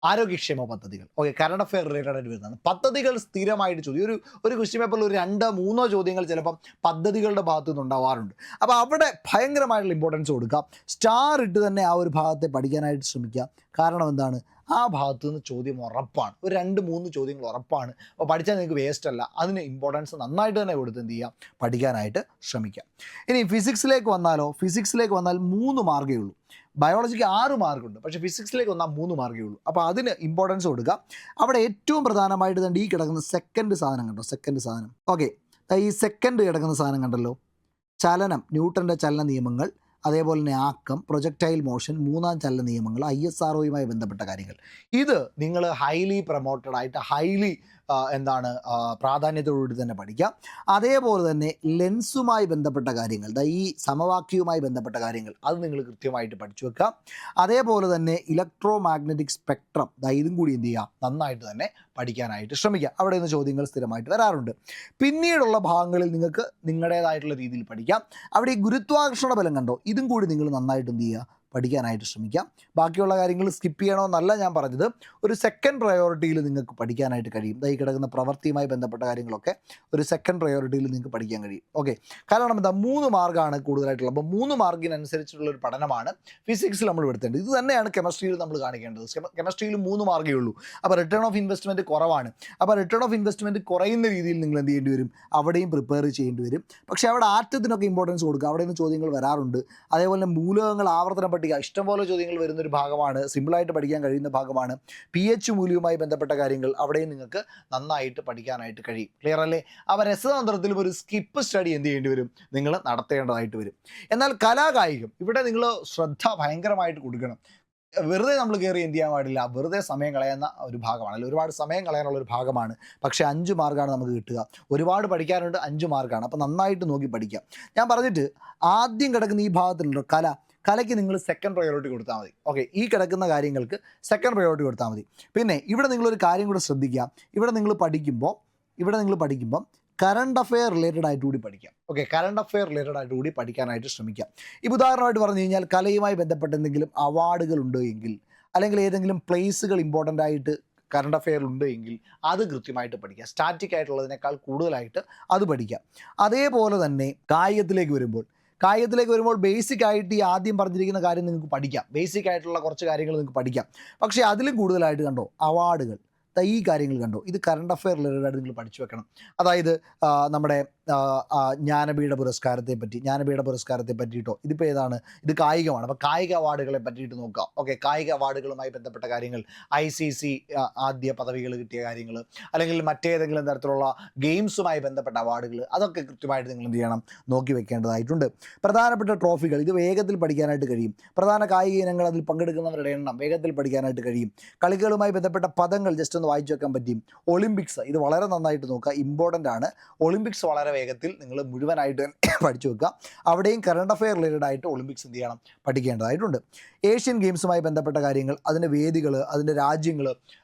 Speaker 2: ആരോഗ്യക്ഷേമ പദ്ധതികൾ, ഓക്കെ, കറണ്ട് അഫെയർ റിലേറ്റഡ് ആയിട്ട് വരുന്നതാണ്. പദ്ധതികൾ സ്ഥിരമായിട്ട് ചോദ്യം, ഒരു ക്വസ്റ്റ്യൻ പേപ്പറിൽ ഒരു 2-3 ചോദ്യങ്ങൾ ചിലപ്പം പദ്ധതികളുടെ ഭാഗത്തു നിന്ന് ഉണ്ടാവാറുണ്ട്. അപ്പോൾ അവിടെ ഭയങ്കരമായിട്ടുള്ള ഇമ്പോർട്ടൻസ് കൊടുക്കുക. സ്റ്റാർ ഇട്ട് തന്നെ ആ ഒരു ഭാഗത്തെ പഠിക്കാനായിട്ട് ശ്രമിക്കുക. കാരണം എന്താണ്? ആ ഭാഗത്തു നിന്ന് ചോദ്യം ഉറപ്പാണ്, ഒരു 2-3 ചോദ്യങ്ങൾ ഉറപ്പാണ്. അപ്പോൾ പഠിച്ചാൽ നിങ്ങൾക്ക് വേസ്റ്റ് അല്ല, അതിന് ഇമ്പോർട്ടൻസ് നന്നായിട്ട് തന്നെ കൊടുത്ത് എന്ത് ചെയ്യാം? പഠിക്കാനായിട്ട് ശ്രമിക്കാം. ഇനി ഫിസിക്സിലേക്ക് വന്നാലോ, 3 മാർക്കേ ഉള്ളൂ. ബയോളജിക്ക് 6 മാർക്കുണ്ട്, പക്ഷേ ഫിസിക്സിലേക്ക് വന്നാൽ 3 മാർക്കേ ഉള്ളൂ. അപ്പോൾ അതിന് ഇമ്പോർട്ടൻസ് കൊടുക്കുക. അവിടെ ഏറ്റവും പ്രധാനമായിട്ട് തന്നെ ഈ കിടക്കുന്ന സെക്കൻഡ് സാധനം കണ്ടോ, സെക്കൻഡ് സാധനം, ഓക്കെ, ഈ സെക്കൻഡ് കിടക്കുന്ന സാധനം കണ്ടല്ലോ, ചലനം, ന്യൂട്ടൻ്റെ ചലന നിയമങ്ങൾ, അതേപോലെ തന്നെ ആക്കം, പ്രൊജക്റ്റൈൽ മോഷൻ, 3ാം ചലന നിയമങ്ങൾ, ISROയുമായി ബന്ധപ്പെട്ട കാര്യങ്ങൾ, ഇത് നിങ്ങൾ ഹൈലി പ്രൊമോട്ടഡ് ആയിട്ട് ഹൈലി പ്രാധാന്യത്തോടുകൂടി തന്നെ പഠിക്കാം. അതേപോലെ തന്നെ ലെൻസുമായി ബന്ധപ്പെട്ട കാര്യങ്ങൾ, ഈ സമവാക്യവുമായി ബന്ധപ്പെട്ട കാര്യങ്ങൾ, അത് നിങ്ങൾ കൃത്യമായിട്ട് പഠിച്ചു വെക്കുക. അതേപോലെ തന്നെ ഇലക്ട്രോ മാഗ്നറ്റിക് സ്പെക്ട്രം, ഇതും കൂടി എന്ത് ചെയ്യുക? നന്നായിട്ട് തന്നെ പഠിക്കാനായിട്ട് ശ്രമിക്കുക. അവിടെ നിന്ന് ചോദ്യങ്ങൾ സ്ഥിരമായിട്ട് വരാറുണ്ട്. പിന്നീടുള്ള ഭാഗങ്ങളിൽ നിങ്ങൾക്ക് നിങ്ങളുടേതായിട്ടുള്ള രീതിയിൽ പഠിക്കാം. അവിടെ ഈ ഗുരുത്വാകർഷണ ബലം കണ്ടോ, ഇതും കൂടി നിങ്ങൾ നന്നായിട്ട് എന്ത് ചെയ്യുക? പഠിക്കാനായിട്ട് ശ്രമിക്കാം. ബാക്കിയുള്ള കാര്യങ്ങൾ സ്കിപ്പ് ചെയ്യണമെന്നല്ല ഞാൻ പറഞ്ഞത്. ഒരു സെക്കൻഡ് പ്രയോറിറ്റിയിൽ നിങ്ങൾക്ക് പഠിക്കാനായിട്ട് കഴിയും. ഈ കിടക്കുന്ന പ്രവൃത്തിയുമായി ബന്ധപ്പെട്ട കാര്യങ്ങളൊക്കെ ഒരു സെക്കൻഡ് പ്രയോറിറ്റിയിൽ നിങ്ങൾക്ക് പഠിക്കാൻ കഴിയും. ഓക്കെ, കാരണം എന്താ 3 മാർക്കാണ് കൂടുതലായിട്ടുള്ളത്. അപ്പോൾ 3 മാർക്കിനനുസരിച്ചിട്ടുള്ളൊരു പഠനമാണ് ഫിസിക്സിൽ നമ്മൾ എടുത്തേണ്ടത്. ഇത് തന്നെയാണ് കെമിസ്ട്രിയിൽ നമ്മൾ കാണിക്കേണ്ടത്. കെമിസ്ട്രിയിൽ 3 മാർക്കേ ഉള്ളൂ. അപ്പോൾ റിട്ടേൺ ഓഫ് ഇൻവെസ്റ്റ്മെൻറ്റ് കുറവാണ്. അപ്പോൾ റിട്ടേൺ ഓഫ് ഇൻവെസ്റ്റ്മെൻറ്റ് കുറയുന്ന രീതിയിൽ നിങ്ങൾ എന്ത് ചെയ്യേണ്ടി വരും? അവിടെയും പ്രിപ്പയർ ചെയ്യേണ്ടി വരും. പക്ഷേ അവിടെ ആറ്റത്തിനൊക്കെ ഇമ്പോർട്ടൻസ് കൊടുക്കുക. അവിടെ നിന്ന് ചോദ്യങ്ങൾ വരാറുണ്ട്. അതേപോലെ മൂലകങ്ങൾ, ആവർത്തന പട്ടിക, ഇഷ്ടംപോലെ ചോദ്യങ്ങൾ വരുന്നൊരു ഭാഗമാണ്. സിമ്പിളായിട്ട് പഠിക്കാൻ കഴിയുന്ന ഭാഗമാണ്. pH മൂല്യവുമായി ബന്ധപ്പെട്ട കാര്യങ്ങൾ അവിടെയും നിങ്ങൾക്ക് നന്നായിട്ട് പഠിക്കാനായിട്ട് കഴിയും. ക്ലിയർ അല്ലേ? അപ്പോൾ രസതന്ത്രത്തിലും ഒരു സ്കിപ്പ് സ്റ്റഡി എന്ത് ചെയ്യേണ്ടി വരും? നിങ്ങൾ നടത്തേണ്ടതായിട്ട് വരും. എന്നാൽ കലാകായികം, ഇവിടെ നിങ്ങൾ ശ്രദ്ധ ഭയങ്കരമായിട്ട് കൊടുക്കണം. വെറുതെ നമ്മൾ കയറി എന്ത് ചെയ്യാൻ പാടില്ല, വെറുതെ സമയം കളയുന്ന ഒരു ഭാഗമാണ്, അല്ലെങ്കിൽ ഒരുപാട് സമയം കളയാനുള്ള ഒരു ഭാഗമാണ്. പക്ഷേ 5 മാർക്കാണ് നമുക്ക് കിട്ടുക. ഒരുപാട് പഠിക്കാനുണ്ട്, 5 മാർക്കാണ്. അപ്പോൾ നന്നായിട്ട് നോക്കി പഠിക്കാം. ഞാൻ പറഞ്ഞിട്ട് ആദ്യം കിടക്കുന്ന ഈ ഭാഗത്തുണ്ടല്ലോ കലയ്ക്ക് നിങ്ങൾ സെക്കൻഡ് പ്രയോറിറ്റി കൊടുത്താൽ മതി. ഓക്കെ, ഈ കിടക്കുന്ന കാര്യങ്ങൾക്ക് സെക്കൻഡ് പ്രയോറിറ്റി കൊടുത്താൽ മതി. പിന്നെ ഇവിടെ നിങ്ങളൊരു കാര്യം കൂടെ ശ്രദ്ധിക്കുക. ഇവിടെ നിങ്ങൾ പഠിക്കുമ്പോൾ കറണ്ട് അഫെയർ റിലേറ്റഡ് ആയിട്ട് കൂടി പഠിക്കാം. ഓക്കെ, കറണ്ട് അഫെയർ റിലേറ്റഡ് ആയിട്ട് കൂടി പഠിക്കാനായിട്ട് ശ്രമിക്കാം. ഇപ്പോൾ ഉദാഹരണമായിട്ട് പറഞ്ഞു കഴിഞ്ഞാൽ കലയുമായി ബന്ധപ്പെട്ട എന്തെങ്കിലും അവാർഡുകൾ ഉണ്ട് എങ്കിൽ, അല്ലെങ്കിൽ ഏതെങ്കിലും പ്ലേസുകൾ ഇമ്പോർട്ടൻ്റ് ആയിട്ട് കറണ്ട് അഫെയർ ഉണ്ട് എങ്കിൽ അത് കൃത്യമായിട്ട് പഠിക്കുക. സ്റ്റാറ്റിക് ആയിട്ടുള്ളതിനേക്കാൾ കൂടുതലായിട്ട് അത് പഠിക്കാം. അതേപോലെ തന്നെ കായികത്തിലേക്ക് വരുമ്പോൾ ബേസിക് ആയിട്ട് ഈ ആദ്യം പറഞ്ഞിരിക്കുന്ന കാര്യം നിങ്ങൾക്ക് പഠിക്കാം. ബേസിക് ആയിട്ടുള്ള കുറച്ച് കാര്യങ്ങൾ നിങ്ങൾക്ക് പഠിക്കാം. പക്ഷേ അതിലും കൂടുതലായിട്ട് കണ്ടോ അവാർഡുകൾ, ഈ കാര്യങ്ങൾ കണ്ടോ, ഇത് കറണ്ട് അഫെയർ റിലേറ്റഡ് നിങ്ങൾ പഠിച്ചു വെക്കണം. അതായത് നമ്മുടെ ജ്ഞാനപീഠ പുരസ്കാരത്തെ പറ്റിയിട്ടോ, ഇതിപ്പോൾ ഏതാണ്, ഇത് കായികമാണ്. അപ്പോൾ കായിക അവാർഡുകളെ പറ്റിയിട്ട് നോക്കുക. ഓക്കെ, കായിക അവാർഡുകളുമായി ബന്ധപ്പെട്ട കാര്യങ്ങൾ, ICC ആദ്യ പദവികൾ കിട്ടിയ കാര്യങ്ങൾ, അല്ലെങ്കിൽ മറ്റേതെങ്കിലും തരത്തിലുള്ള ഗെയിംസുമായി ബന്ധപ്പെട്ട അവാർഡുകൾ, അതൊക്കെ കൃത്യമായിട്ട് നിങ്ങൾ എന്ത് ചെയ്യണം, നോക്കി വെക്കേണ്ടതായിട്ടുണ്ട്. പ്രധാനപ്പെട്ട ട്രോഫികൾ, ഇത് വേഗത്തിൽ പഠിക്കാനായിട്ട് കഴിയും. പ്രധാന കായിക ഇനങ്ങൾ, അതിൽ പങ്കെടുക്കുന്നവരുടെ എണ്ണം വേഗത്തിൽ പഠിക്കാനായിട്ട് കഴിയും. കളികളുമായി ബന്ധപ്പെട്ട പദങ്ങൾ ജസ്റ്റ് ഒന്ന് വായിച്ചു വെക്കാൻ പറ്റും. ഒളിമ്പിക്സ്, ഇത് വളരെ നന്നായിട്ട് നോക്കുക, ഇമ്പോർട്ടൻ്റ് ആണ്. ഒളിമ്പിക്സ് വളരെ വേഗത്തിൽ നിങ്ങൾ മുഴുവനായിട്ട് പഠിച്ചു വെക്കുക. അവിടെയും കറണ്ട് അഫെയർ റിലേറ്റഡ് ആയിട്ട് ഒളിമ്പിക്സ് എന്ത് ചെയ്യണം, പഠിക്കേണ്ടതായിട്ടുണ്ട്. ഏഷ്യൻ ഗെയിംസുമായി ബന്ധപ്പെട്ട കാര്യങ്ങൾ, അതിൻ്റെ വേദികൾ, അതിൻ്റെ രാജ്യങ്ങൾ,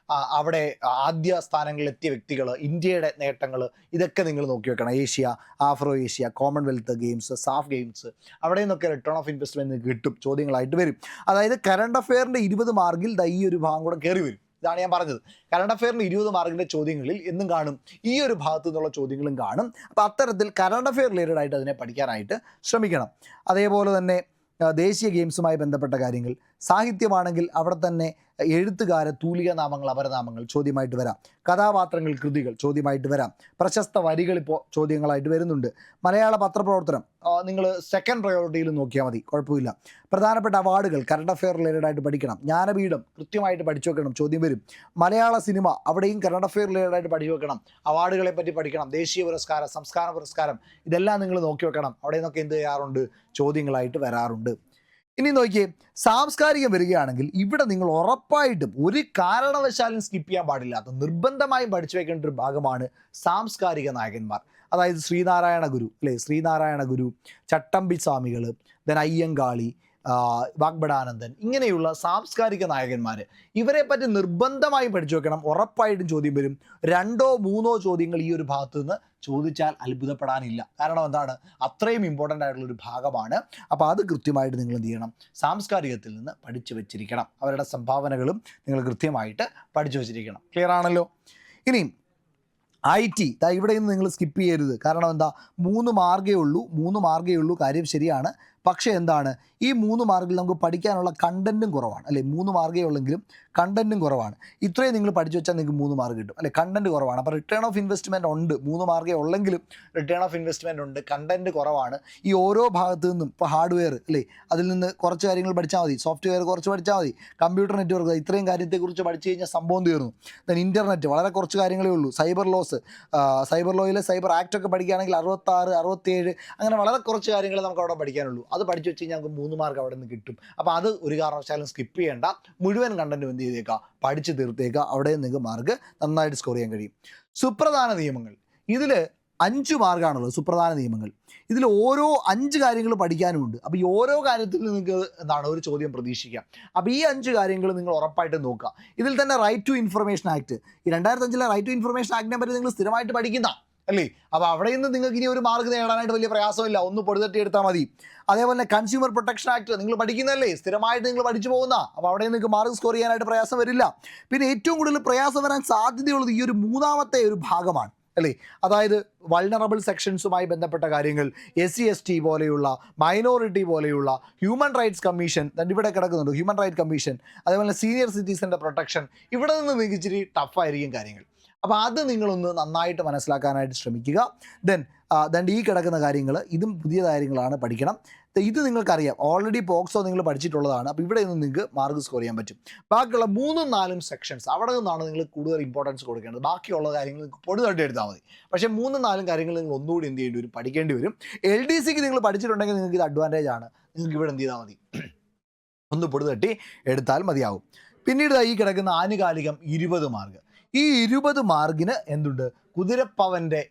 Speaker 2: അവിടെ ആദ്യ സ്ഥാനങ്ങളിലെത്തിയ വ്യക്തികൾ, ഇന്ത്യയുടെ നേട്ടങ്ങൾ, ഇതൊക്കെ നിങ്ങൾ നോക്കി വെക്കണം. Asia, Afro Asia, Commonwealth Games, SAF Games, അവിടെ നിന്നൊക്കെ റിട്ടേൺ ഓഫ് ഇൻവെസ്റ്റ്മെൻറ്റ് കിട്ടും, ചോദ്യങ്ങളായിട്ട് വരും. അതായത് കറണ്ട് അഫെയറിൻ്റെ 20 മാർക്കിൽ ഈ ഒരു ഭാഗം കൂടെ കയറി വരും. ഇതാണ് ഞാൻ പറഞ്ഞത്. കറണ്ട് അഫെയറിന് 20 മാർക്കിൻ്റെ ചോദ്യങ്ങളിൽ എന്നും കാണും, ഈ ഒരു ഭാഗത്തു നിന്നുള്ള ചോദ്യങ്ങളും കാണും. അപ്പോൾ അത്തരത്തിൽ കറണ്ട് അഫെയർ റിലേറ്റഡ് ആയിട്ട് അതിനെ പഠിക്കാനായിട്ട് ശ്രമിക്കണം. അതേപോലെ തന്നെ ദേശീയ ഗെയിംസുമായി ബന്ധപ്പെട്ട കാര്യങ്ങൾ, സാഹിത്യമാണെങ്കിൽ അവിടെ തന്നെ എഴുത്തുകാർ, തൂലിക നാമങ്ങൾ, അപരനാമങ്ങൾ ചോദ്യമായിട്ട് വരാം. കഥാപാത്രങ്ങൾ, കൃതികൾ ചോദ്യമായിട്ട് വരാം. പ്രശസ്ത വരികൾ ഇപ്പോൾ ചോദ്യങ്ങളായിട്ട് വരുന്നുണ്ട്. മലയാള പത്രപ്രവർത്തനം നിങ്ങൾ സെക്കൻഡ് പ്രയോറിറ്റിയിൽ നോക്കിയാൽ മതി, കുഴപ്പമില്ല. പ്രധാനപ്പെട്ട അവാർഡുകൾ കറണ്ട് അഫെയർ റിലേറ്റഡ് ആയിട്ട് പഠിക്കണം. ജ്ഞാനപീഠം കൃത്യമായിട്ട് പഠിച്ചു വെക്കണം, ചോദ്യം വരും. മലയാള സിനിമ, അവിടെയും കറണ്ട് അഫെയർ റിലേറ്റഡ് ആയിട്ട് പഠിച്ചു വെക്കണം. അവാർഡുകളെ പറ്റി പഠിക്കണം. ദേശീയ പുരസ്കാരം, സംസ്ഥാന പുരസ്കാരം, ഇതെല്ലാം നിങ്ങൾ നോക്കി വെക്കണം. അവിടെ നിന്നൊക്കെ എന്ത് ചെയ്യാറുണ്ട്, ചോദ്യങ്ങളായിട്ട് വരാറുണ്ട്. ഇനി നോക്കിയേ, സാംസ്കാരികം വരികയാണെങ്കിൽ ഇവിടെ നിങ്ങൾ ഉറപ്പായിട്ടും ഒരു കാരണവശാലും സ്കിപ്പ് ചെയ്യാൻ പാടില്ലാത്ത, നിർബന്ധമായും പഠിച്ചു വെക്കേണ്ട ഒരു ഭാഗമാണ് സാംസ്കാരിക നായകന്മാർ. അതായത് ശ്രീനാരായണ ഗുരു, ചട്ടമ്പി സ്വാമികൾ, അയ്യങ്കാളി, വാഗ്ബടാനന്ദൻ, ഇങ്ങനെയുള്ള സാംസ്കാരിക നായകന്മാർ, ഇവരെ പറ്റി നിർബന്ധമായും പഠിച്ചു വെക്കണം. ഉറപ്പായിട്ടും ചോദ്യം വരും. 2 or 3 ചോദ്യങ്ങൾ ഈ ഒരു ഭാഗത്തു നിന്ന് ചോദിച്ചാൽ അത്ഭുതപ്പെടാനില്ല. കാരണം എന്താണ്, അത്രയും ഇമ്പോർട്ടൻ്റ് ആയിട്ടുള്ളൊരു ഭാഗമാണ്. അപ്പോൾ അത് കൃത്യമായിട്ട് നിങ്ങൾ എന്ത് ചെയ്യണം, സാംസ്കാരികത്തിൽ നിന്ന് പഠിച്ചു വെച്ചിരിക്കണം. അവരുടെ സംഭാവനകളും നിങ്ങൾ കൃത്യമായിട്ട് പഠിച്ചു വെച്ചിരിക്കണം. ക്ലിയർ ആണല്ലോ? ഇനിയും IT, ഇവിടെ നിന്ന് നിങ്ങൾ സ്കിപ്പ് ചെയ്യരുത്. കാരണം എന്താ, 3 മാർക്കേ ഉള്ളൂ. കാര്യം ശരിയാണ്. പക്ഷേ എന്താണ്, ഈ 3 മാർക്കിൽ നമുക്ക് പഠിക്കാനുള്ള കണ്ടൻറ്റും കുറവാണ്, അല്ലേ? 3 മാർക്കേ ഉള്ളെങ്കിലും കണ്ടൻറ്റും കുറവാണ്. ഇത്രയും നിങ്ങൾ പഠിച്ചു വെച്ചാൽ നിങ്ങൾക്ക് 3 മാർക്ക് കിട്ടും, അല്ലെ? കണ്ടൻറ്റ് കുറവാണ്. അപ്പോൾ റിട്ടേൺ ഓഫ് ഇൻവെസ്റ്റ്മെൻറ്റ് ഉണ്ട്. 3 മാർക്കേ ഉള്ളെങ്കിലും റിട്ടേൺ ഓഫ് ഇൻവെസ്റ്റ്മെൻറ്റ് ഉണ്ട്, കണ്ടൻറ്റ് കുറവാണ്. ഈ ഓരോ ഭാഗത്തു നിന്നും, ഇപ്പോൾ ഹാർഡ്വെയർ, അല്ലേ, അതിൽ നിന്ന് കുറച്ച് കാര്യങ്ങൾ പഠിച്ചാൽ മതി. സോഫ്റ്റ്വെയർ കുറച്ച് പഠിച്ചാൽ മതി. കമ്പ്യൂട്ടർ നെറ്റ്വർക്ക്, ഇത്രയും കാര്യത്തെക്കുറിച്ച് പഠിച്ചു കഴിഞ്ഞാൽ സംഭവം തീർന്നു. ഇൻ്റർനെറ്റ് വളരെ കുറച്ച് കാര്യങ്ങളേ ഉള്ളൂ. സൈബർ ലോയിലെ സൈബർ ആക്ട് ഒക്കെ പഠിക്കുകയാണെങ്കിൽ 66, 67, അങ്ങനെ വളരെ കുറച്ച് കാര്യങ്ങൾ നമുക്ക് അവിടെ പഠിക്കാനുള്ളൂ. അത് പഠിച്ചു വെച്ച് കഴിഞ്ഞാൽ നമുക്ക് 3 മാർക്ക് അവിടെ നിന്ന് കിട്ടും. അപ്പോൾ അത് ഒരു കാരണവശാലും സ്കിപ്പ് ചെയ്യേണ്ട. മുഴുവൻ കണ്ടൻറ്റും എന്ത് ചെയ്തേക്കുക, പഠിച്ച് തീർത്തേക്കുക. അവിടെ നിങ്ങൾക്ക് മാർക്ക് നന്നായിട്ട് സ്കോർ ചെയ്യാൻ കഴിയും. സുപ്രധാന നിയമങ്ങൾ, ഇതിൽ 5 മാർക്കാണുള്ളത്. സുപ്രധാന നിയമങ്ങൾ, ഇതിൽ ഓരോ 5 കാര്യങ്ങൾ പഠിക്കാനുമുണ്ട്. അപ്പോൾ ഈ ഓരോ കാര്യത്തിൽ നിങ്ങൾക്ക് എന്താണ് ഒരു ചോദ്യം പ്രതീക്ഷിക്കാം. അപ്പോൾ ഈ 5 കാര്യങ്ങൾ നിങ്ങൾ ഉറപ്പായിട്ട് നോക്കുക. ഇതിൽ തന്നെ റൈറ്റ് ടു ഇൻഫർമേഷൻ ആക്ട്, ഈ 2005 റൈറ്റ് ടു ഇൻഫർമേഷൻ ആക്ടിനെ പറ്റി നിങ്ങൾ സ്ഥിരമായിട്ട് പഠിക്കുന്ന അല്ലേ? അപ്പോൾ അവിടെ നിന്ന് നിങ്ങൾക്ക് ഇനി ഒരു മാർക്ക് നേടാനായിട്ട് വലിയ പ്രയാസമില്ല, ഒന്ന് പൊടിതട്ടി എടുത്താൽ മതി. അതേപോലെ തന്നെ കൺസ്യൂമർ പ്രൊട്ടക്ഷൻ ആക്ട് നിങ്ങൾ പഠിക്കുന്നതല്ലേ, സ്ഥിരമായിട്ട് നിങ്ങൾ പഠിച്ചു പോകുന്ന, അപ്പോൾ അവിടെ നിങ്ങൾക്ക് മാർക്ക് സ്കോർ ചെയ്യാനായിട്ട് പ്രയാസം വരില്ല. പിന്നെ ഏറ്റവും കൂടുതൽ പ്രയാസം വരാൻ സാധ്യതയുള്ളത് ഈ ഒരു മൂന്നാമത്തെ ഒരു ഭാഗമാണ്, അല്ലേ? അതായത് വൾണറബിൾ സെക്ഷൻസുമായി ബന്ധപ്പെട്ട കാര്യങ്ങൾ, SC/ST പോലെയുള്ള, മൈനോറിറ്റി പോലെയുള്ള, ഹ്യൂമൻ റൈറ്റ്സ് കമ്മീഷൻ ഇവിടെ കിടക്കുന്നുണ്ട്, ഹ്യൂമൻ റൈറ്റ് കമ്മീഷൻ, അതേപോലെ സീനിയർ സിറ്റിസൻ്റെ പ്രൊട്ടക്ഷൻ. ഇവിടെ നിന്ന് നിങ്ങൾക്ക് ഇച്ചിരി ടഫായിരിക്കും കാര്യങ്ങൾ. അപ്പോൾ അത് നിങ്ങളൊന്ന് നന്നായിട്ട് മനസ്സിലാക്കാനായിട്ട് ശ്രമിക്കുക. ദെൻ ഈ കിടക്കുന്ന കാര്യങ്ങൾ, ഇതും പുതിയ കാര്യങ്ങളാണ്, പഠിക്കണം. ഇത് നിങ്ങൾക്കറിയാം, ഓൾറെഡി പോക്സോ നിങ്ങൾ പഠിച്ചിട്ടുള്ളതാണ്. അപ്പോൾ ഇവിടെ നിന്ന് നിങ്ങൾക്ക് മാർക്ക് സ്കോർ ചെയ്യാൻ പറ്റും. ബാക്കിയുള്ള 3ഉം 4ഉം സെക്ഷൻസ് അവിടെ നിന്നാണ് നിങ്ങൾ കൂടുതൽ ഇമ്പോർട്ടൻസ് കൊടുക്കേണ്ടത്. ബാക്കിയുള്ള കാര്യങ്ങൾ നിങ്ങൾക്ക് പൊടി തട്ടി എടുത്താൽ മതി. പക്ഷേ 3ഉം 4ഉം കാര്യങ്ങൾ നിങ്ങൾ ഒന്നുകൂടി എന്ത് ചെയ്യേണ്ടി വരും, പഠിക്കേണ്ടി വരും. LDCക്ക് നിങ്ങൾ പഠിച്ചിട്ടുണ്ടെങ്കിൽ നിങ്ങൾക്ക് ഇത് അഡ്വാൻറ്റേജ് ആണ്. നിങ്ങൾക്ക് ഇവിടെ എന്ത് ചെയ്താൽ മതി, ഒന്ന് പൊടി തട്ടി എടുത്താൽ മതിയാവും. പിന്നീട് ഈ കിടക്കുന്ന ആനുകാലികം 20 മാർക്ക്. ഈ 20 മാർക്കിന് എന്തുണ്ട്, കുതിരപ്പവൻ്റെ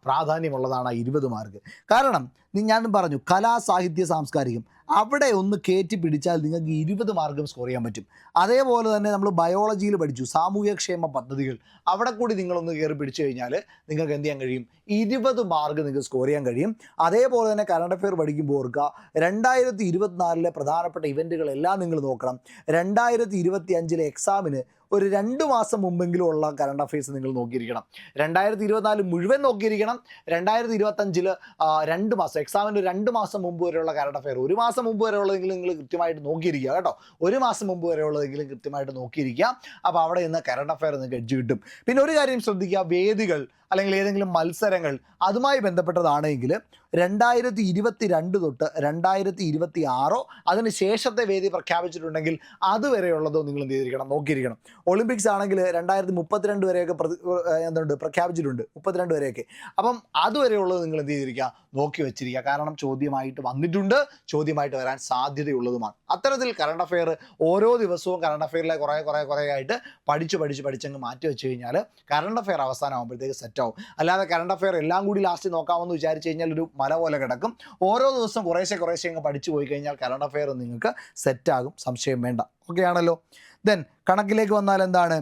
Speaker 2: പ്രാധാന്യമുള്ളതാണ് ആ 20 മാർക്ക്. കാരണം ഞാൻ പറഞ്ഞു, കലാ സാഹിത്യ സാംസ്കാരികം അവിടെ ഒന്ന് കയറ്റി പിടിച്ചാൽ നിങ്ങൾക്ക് 20 മാർക്കും സ്കോർ ചെയ്യാൻ പറ്റും. അതേപോലെ തന്നെ നമ്മൾ ബയോളജിയിൽ പഠിച്ചു സാമൂഹ്യക്ഷേമ പദ്ധതികൾ, അവിടെ കൂടി നിങ്ങളൊന്ന് കയറി പിടിച്ചു കഴിഞ്ഞാൽ നിങ്ങൾക്ക് എന്ത് ചെയ്യാൻ കഴിയും, 20 മാർക്ക് നിങ്ങൾക്ക് സ്കോർ ചെയ്യാൻ കഴിയും. അതേപോലെ തന്നെ കറണ്ട് അഫെയർ പഠിക്കുമ്പോൾ ഓർക്കുക, 2024 പ്രധാനപ്പെട്ട ഇവൻറ്റുകളെല്ലാം നിങ്ങൾ നോക്കണം. 2025 എക്സാമിന് ഒരു 2 മാസം മുമ്പെങ്കിലും ഉള്ള കറണ്ട് അഫെയർസ് നിങ്ങൾ നോക്കിയിരിക്കണം. 2024 മുഴുവൻ നോക്കിയിരിക്കണം. 2025 2 മാസം, എക്സാമിന് 2 മാസം മുമ്പ് വരെയുള്ള കറണ്ട് അഫെയർ, 1 മാസം മുമ്പ് വരെ ഉള്ളതെങ്കിലും നിങ്ങൾ കൃത്യമായിട്ട് നോക്കിയിരിക്കുക കേട്ടോ. 1 മാസം മുമ്പ് വരെ ഉള്ളതെങ്കിലും കൃത്യമായിട്ട് നോക്കിയിരിക്കുക. അപ്പോൾ അവിടെ നിന്ന് കറണ്ട് അഫെയർ നിങ്ങൾക്ക് എഡ്ജ് കിട്ടും. പിന്നെ ഒരു കാര്യം ശ്രദ്ധിക്കുക, വേദികൾ അല്ലെങ്കിൽ ഏതെങ്കിലും മത്സരങ്ങൾ അതുമായി ബന്ധപ്പെട്ടതാണെങ്കിൽ 2022 തൊട്ട് 2026 അതിന് ശേഷത്തെ വേദി പ്രഖ്യാപിച്ചിട്ടുണ്ടെങ്കിൽ അതുവരെയുള്ളതോ നിങ്ങൾ എന്ത് ചെയ്തിരിക്കണം, നോക്കിയിരിക്കണം. ഒളിമ്പിക്സ് ആണെങ്കിൽ 2032 വരെയൊക്കെ എന്തുണ്ട് പ്രഖ്യാപിച്ചിട്ടുണ്ട്, 32 വരെയൊക്കെ. അപ്പം അതുവരെയുള്ളത് നിങ്ങൾ എന്ത് ചെയ്തിരിക്കുക, നോക്കി വെച്ചിരിക്കുക. കാരണം ചോദ്യമായിട്ട് വന്നിട്ടുണ്ട്, ചോദ്യമായിട്ട് വരാൻ സാധ്യതയുള്ളതുമാണ്. അത്തരത്തിൽ കറണ്ട് അഫെയർ ഓരോ ദിവസവും കറണ്ട് അഫെയറിലെ കുറേ ആയിട്ട് പഠിച്ചങ്ങ് മാറ്റി വെച്ച് കഴിഞ്ഞാൽ കറണ്ട് അഫെയർ അവസാനം ആകുമ്പോഴത്തേക്ക് സെറ്റാവും. അല്ലാതെ കറണ്ട് അഫെയർ എല്ലാം കൂടി ലാസ്റ്റ് നോക്കാമെന്ന് വിചാരിച്ച് കഴിഞ്ഞാൽ ഒരു മല പോലെ കിടക്കും. ഓരോ ദിവസം കുറേശ്ശെ അങ്ങ് പഠിച്ചു പോയി കഴിഞ്ഞാൽ കറണ്ട് അഫെയർ നിങ്ങൾക്ക് സെറ്റാകും, സംശയം വേണ്ട. ഓക്കെ ആണല്ലോ. ദെൻ കണക്കിലേക്ക് വന്നാൽ എന്താണ്,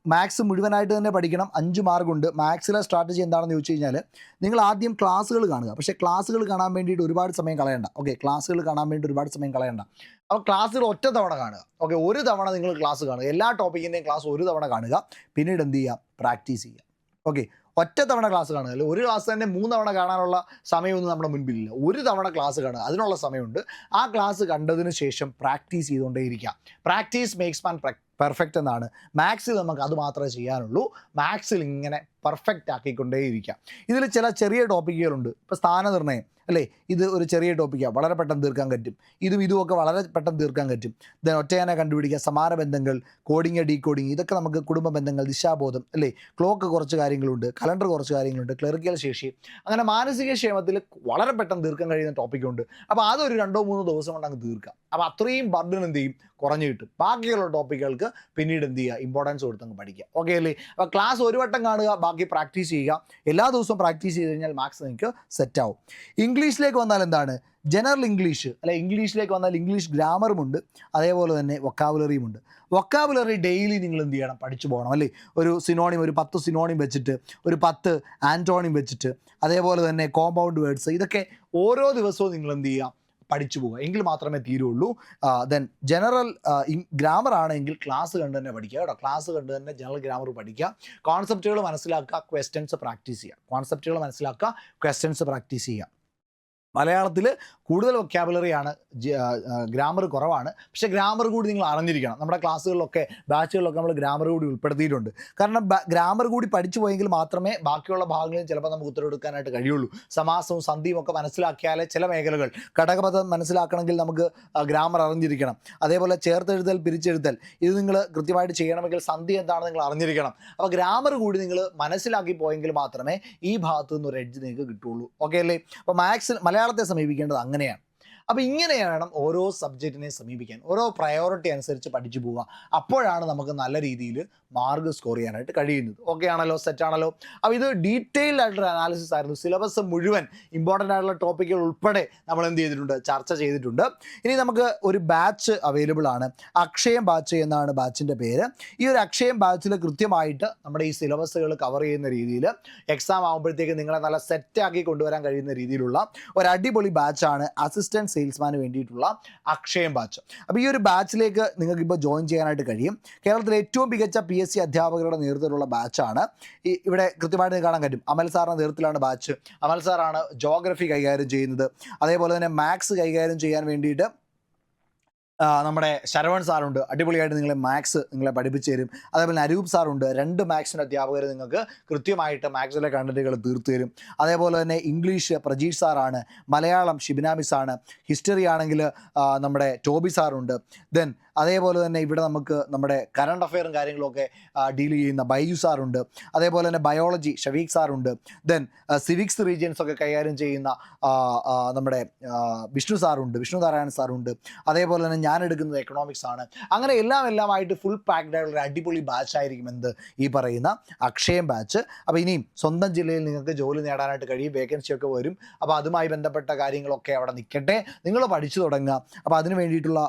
Speaker 2: മാത്സ് മുഴുവനായിട്ട് തന്നെ പഠിക്കണം. 5 മാർക്കുണ്ട്. മാത്സിലെ സ്ട്രാറ്റജി എന്താണെന്ന് ചോദിച്ചു കഴിഞ്ഞാൽ, നിങ്ങൾ ആദ്യം ക്ലാസ്സുകൾ കാണുക. പക്ഷേ ക്ലാസ്സുകൾ കാണാൻ വേണ്ടിയിട്ട് ഒരുപാട് സമയം കളയണ്ട. ഓക്കെ, ക്ലാസ്സുകൾ കാണാൻ വേണ്ടി ഒരുപാട് സമയം കളയണ്ട. അപ്പോൾ ക്ലാസ്സുകൾ ഒറ്റ തവണ കാണുക. ഓക്കെ, ഒരു തവണ നിങ്ങൾ ക്ലാസ് കാണുക. എല്ലാ ടോപ്പിക്കിൻ്റെയും ക്ലാസ് ഒരു തവണ കാണുക. പിന്നീട് എന്ത് ചെയ്യുക, പ്രാക്ടീസ് ചെയ്യുക. ഓക്കെ, ഒറ്റ തവണ ക്ലാസ് കാണുക. അല്ലെങ്കിൽ ഒരു ക്ലാസ് തന്നെ 3 തവണ കാണാനുള്ള സമയമൊന്നും നമ്മുടെ മുൻപിലില്ല. ഒരു തവണ ക്ലാസ് കാണുക, അതിനുള്ള സമയമുണ്ട്. ആ ക്ലാസ് കണ്ടതിന് ശേഷം പ്രാക്ടീസ് ചെയ്തുകൊണ്ടേയിരിക്കുക. പ്രാക്ടീസ് മേക്സ് മാൻ പെർഫെക്റ്റ് എന്നാണ്. മാത്സിൽ നമുക്ക് അത് മാത്രമേ ചെയ്യാനുള്ളൂ. മാത്സിൽ ഇങ്ങനെ പെർഫെക്റ്റ് ആക്കിക്കൊണ്ടേയിരിക്കുക. ഇതിൽ ചില ചെറിയ ടോപ്പിക്കുകളുണ്ട്. ഇപ്പോൾ സ്ഥാനനിർണ്ണയം അല്ലേ, ഇത് ഒരു ചെറിയ ടോപ്പിക്കാണ്, വളരെ പെട്ടെന്ന് തീർക്കാൻ പറ്റും. ഇതുമൊക്കെ വളരെ പെട്ടെന്ന് തീർക്കാൻ പറ്റും. ദെൻ ഒറ്റയാനെ കണ്ടുപിടിക്കുക, സമാന ബന്ധങ്ങൾ, കോഡിങ് ഡീകോഡിങ്, ഇതൊക്കെ നമുക്ക് കുടുംബ ബന്ധങ്ങൾ, ദിശാബോധം അല്ലേ, ക്ലോക്ക് കുറച്ച് കാര്യങ്ങളുണ്ട്, കലണ്ടർ കുറച്ച് കാര്യങ്ങളുണ്ട്, ക്ലറിക്കൽ ശേഷി, അങ്ങനെ മാനസിക ക്ഷേമത്തിൽ വളരെ പെട്ടെന്ന് തീർക്കാൻ കഴിയുന്ന ടോപ്പിക്കുണ്ട്. അപ്പോൾ അതൊരു 2-3 ദിവസം കൊണ്ട് അങ്ങ് തീർക്കാം. അപ്പോൾ അത്രയും ബർഡൻ എന്ത് ചെയ്യും, കുറഞ്ഞു കിട്ടും. ബാക്കിയുള്ള ടോപ്പിക്കുകൾക്ക് പിന്നീട് എന്ത് ചെയ്യുക, ഇമ്പോർട്ടൻസ് കൊടുത്തങ്ങ് പഠിക്കുക. ഓക്കെ അല്ലേ? അപ്പോൾ ക്ലാസ് ഒരു വട്ടം കാണുക, ബാക്കി പ്രാക്ടീസ് ചെയ്യുക. എല്ലാ ദിവസവും പ്രാക്ടീസ് ചെയ്ത് കഴിഞ്ഞാൽ മാത്സ് നിങ്ങൾക്ക് സെറ്റാവും. ഇംഗ്ലീഷിലേക്ക് വന്നാൽ എന്താണ്, ജനറൽ ഇംഗ്ലീഷ് അല്ലെ, ഇംഗ്ലീഷിലേക്ക് വന്നാൽ ഇംഗ്ലീഷ് ഗ്രാമറുമുണ്ട്, അതേപോലെ തന്നെ വൊക്കാബുലറിയുമുണ്ട്. വൊക്കാബുലറി ഡെയിലി നിങ്ങൾ എന്ത് ചെയ്യണം, പഠിച്ചു പോകണം അല്ലേ. ഒരു സിനോണിം, ഒരു 10 സിനോണിം വെച്ചിട്ട്, ഒരു 10 ആൻറ്റോണിം വെച്ചിട്ട്, അതേപോലെ തന്നെ കോമ്പൗണ്ട് വേർഡ്സ്, ഇതൊക്കെ ഓരോ ദിവസവും നിങ്ങൾ എന്ത് ചെയ്യുക, പഠിച്ചു പോവുക. എങ്കിൽ മാത്രമേ തീരുള്ളൂ. ദെൻ ജനറൽ ഗ്രാമർ ആണെങ്കിൽ ക്ലാസ് കണ്ട് തന്നെ പഠിക്കുക കേട്ടോ. ക്ലാസ് കണ്ട് തന്നെ ജനറൽ ഗ്രാമർ പഠിക്കുക. കോൺസെപ്റ്റുകൾ മനസ്സിലാക്കുക, ക്വസ്റ്റ്യൻസ് പ്രാക്ടീസ് ചെയ്യുക. കോൺസെപ്റ്റുകൾ മനസ്സിലാക്കുക, ക്വസ്റ്റ്യൻസ് പ്രാക്ടീസ് ചെയ്യുക. മലയാളത്തിൽ കൂടുതൽ വൊക്കാബുലറിയാണ്, ഗ്രാമർ കുറവാണ്. പക്ഷേ ഗ്രാമർ കൂടി നിങ്ങൾ അറിഞ്ഞിരിക്കണം. നമ്മുടെ ക്ലാസ്സുകളിലൊക്കെ ബാച്ചുകളിലൊക്കെ നമ്മൾ ഗ്രാമർ കൂടി ഉൾപ്പെടുത്തിയിട്ടുണ്ട്. കാരണം ഗ്രാമർ കൂടി പഠിച്ചു പോയെങ്കിൽ മാത്രമേ ബാക്കിയുള്ള ഭാഗങ്ങളിൽ ചിലപ്പോൾ നമുക്ക് ഉത്തരവെടുക്കാനായിട്ട് കഴിയുള്ളൂ. സമാസവും സന്ധിയും ഒക്കെ മനസ്സിലാക്കിയാലേ ചില മേഖലകൾ, ഘടകപദം മനസ്സിലാക്കണമെങ്കിൽ നമുക്ക് ഗ്രാമർ അറിഞ്ഞിരിക്കണം. അതേപോലെ ചേർത്തെഴുതൽ, പിരിച്ചെഴുതൽ, ഇത് നിങ്ങൾ കൃത്യമായിട്ട് ചെയ്യണമെങ്കിൽ സന്ധി എന്താണെന്ന് നിങ്ങൾ അറിഞ്ഞിരിക്കണം. അപ്പോൾ ഗ്രാമർ കൂടി നിങ്ങൾ മനസ്സിലാക്കി പോയെങ്കിൽ മാത്രമേ ഈ ഭാഗത്തു നിന്ന് ഒരു എഡ്ജ് നിങ്ങൾക്ക് കിട്ടുള്ളൂ. ഓക്കെ അല്ലേ? അപ്പോൾ മലയാളത്തെ സമീപിക്കേണ്ടത് അങ്ങനെയാണ്.
Speaker 1: അപ്പോൾ ഇങ്ങനെ വേണം ഓരോ സബ്ജക്റ്റിനെ സമീപിക്കാൻ, ഓരോ പ്രയോറിറ്റി അനുസരിച്ച് പഠിച്ചു പോവുക. അപ്പോഴാണ് നമുക്ക് നല്ല രീതിയിൽ മാർക്ക് സ്കോർ ചെയ്യാനായിട്ട് കഴിയുന്നത്. ഓക്കെ ആണല്ലോ, സെറ്റ് ആണല്ലോ. അപ്പോൾ ഇത് ഡീറ്റെയിൽഡ് ആയിട്ടുള്ള അനാലിസിസ് ആയിരുന്നു. സിലബസ് മുഴുവൻ ഇമ്പോർട്ടൻ്റ് ആയിട്ടുള്ള ടോപ്പിക്കുകൾ ഉൾപ്പെടെ നമ്മൾ എന്ത് ചെയ്തിട്ടുണ്ട്, ചർച്ച ചെയ്തിട്ടുണ്ട്. ഇനി നമുക്ക് ഒരു ബാച്ച് അവൈലബിൾ ആണ്, അക്ഷയം ബാച്ച് എന്നാണ് ബാച്ചിൻ്റെ പേര്. ഈ ഒരു അക്ഷയം ബാച്ചിൽ കൃത്യമായിട്ട് നമ്മുടെ ഈ സിലബസുകൾ കവർ ചെയ്യുന്ന രീതിയിൽ എക്സാം ആകുമ്പോഴത്തേക്ക് നിങ്ങളെ നല്ല സെറ്റാക്കി കൊണ്ടുവരാൻ കഴിയുന്ന രീതിയിലുള്ള ഒരു അടിപൊളി ബാച്ചാണ് അസിസ്റ്റൻറ്റ് സെയിൽസ്മാന് വേണ്ടിയിട്ടുള്ള അക്ഷയം ബാച്ച്. അപ്പോൾ ഈ ഒരു ബാച്ചിലേക്ക് നിങ്ങൾക്കിപ്പോൾ ജോയിൻ ചെയ്യാനായിട്ട് കഴിയും. കേരളത്തിലെ ഏറ്റവും മികച്ച PSC അധ്യാപകരുടെ നേതൃത്വത്തിലുള്ള ബാച്ചാണ്. ഇവിടെ കൃത്യമായിട്ട് കാണാൻ പറ്റും, അമൽ സാറിൻ്റെ നേതൃത്വത്തിലാണ് ബാച്ച്. അമൽ സാറാണ് ജോഗ്രഫി കൈകാര്യം ചെയ്യുന്നത്. അതേപോലെ തന്നെ മാത്സ് കൈകാര്യം ചെയ്യാൻ വേണ്ടിയിട്ട് നമ്മുടെ ശരവൺ സാറുണ്ട്, അടിപൊളിയായിട്ട് നിങ്ങളെ പഠിപ്പിച്ചു തരും. അതേപോലെ അരൂപ് സാറുണ്ട്, 2 മാത്സിൻ്റെ അധ്യാപകർ നിങ്ങൾക്ക് കൃത്യമായിട്ട് മാത്സിലെ കണ്ടന്റുകൾ തീർത്തു തരും. അതേപോലെ തന്നെ ഇംഗ്ലീഷ് പ്രജീഷ് സാറാണ്, മലയാളം ഷിബിന മിസ്സാണ്, ഹിസ്റ്ററി ആണെങ്കിൽ നമ്മുടെ ടോബി സാറുണ്ട്. ദെൻ അതേപോലെ തന്നെ ഇവിടെ നമുക്ക് നമ്മുടെ കറണ്ട് അഫെയറും കാര്യങ്ങളൊക്കെ ഡീൽ ചെയ്യുന്ന ബൈജു സാറുണ്ട്. അതേപോലെ തന്നെ ബയോളജി ഷവീഖ് സാറുണ്ട്. ദെൻ സിവിക്സ് റീജിയൻസ് ഒക്കെ കൈകാര്യം ചെയ്യുന്ന നമ്മുടെ വിഷ്ണു സാറുണ്ട്, വിഷ്ണു നാരായണൻ സാറുണ്ട്. അതേപോലെ തന്നെ ഞാൻ എടുക്കുന്നത് എക്കണോമിക്സ് ആണ്. അങ്ങനെ എല്ലാമായിട്ട് ഫുൾ പാക്ഡ് ആയിട്ടുള്ള അടിപൊളി ബാച്ച് ആയിരിക്കും എന്ത്, ഈ പറയുന്ന അക്ഷയം ബാച്ച്. അപ്പോൾ ഇനിയും സ്വന്തം ജില്ലയിൽ നിങ്ങൾക്ക് ജോലി നേടാനായിട്ട് കഴിയും, വേക്കൻസി ഒക്കെ വരും. അപ്പോൾ അതുമായി ബന്ധപ്പെട്ട കാര്യങ്ങളൊക്കെ അവിടെ നിൽക്കട്ടെ, നിങ്ങൾ പഠിച്ചു തുടങ്ങുക. അപ്പോൾ അതിന് വേണ്ടിയിട്ടുള്ള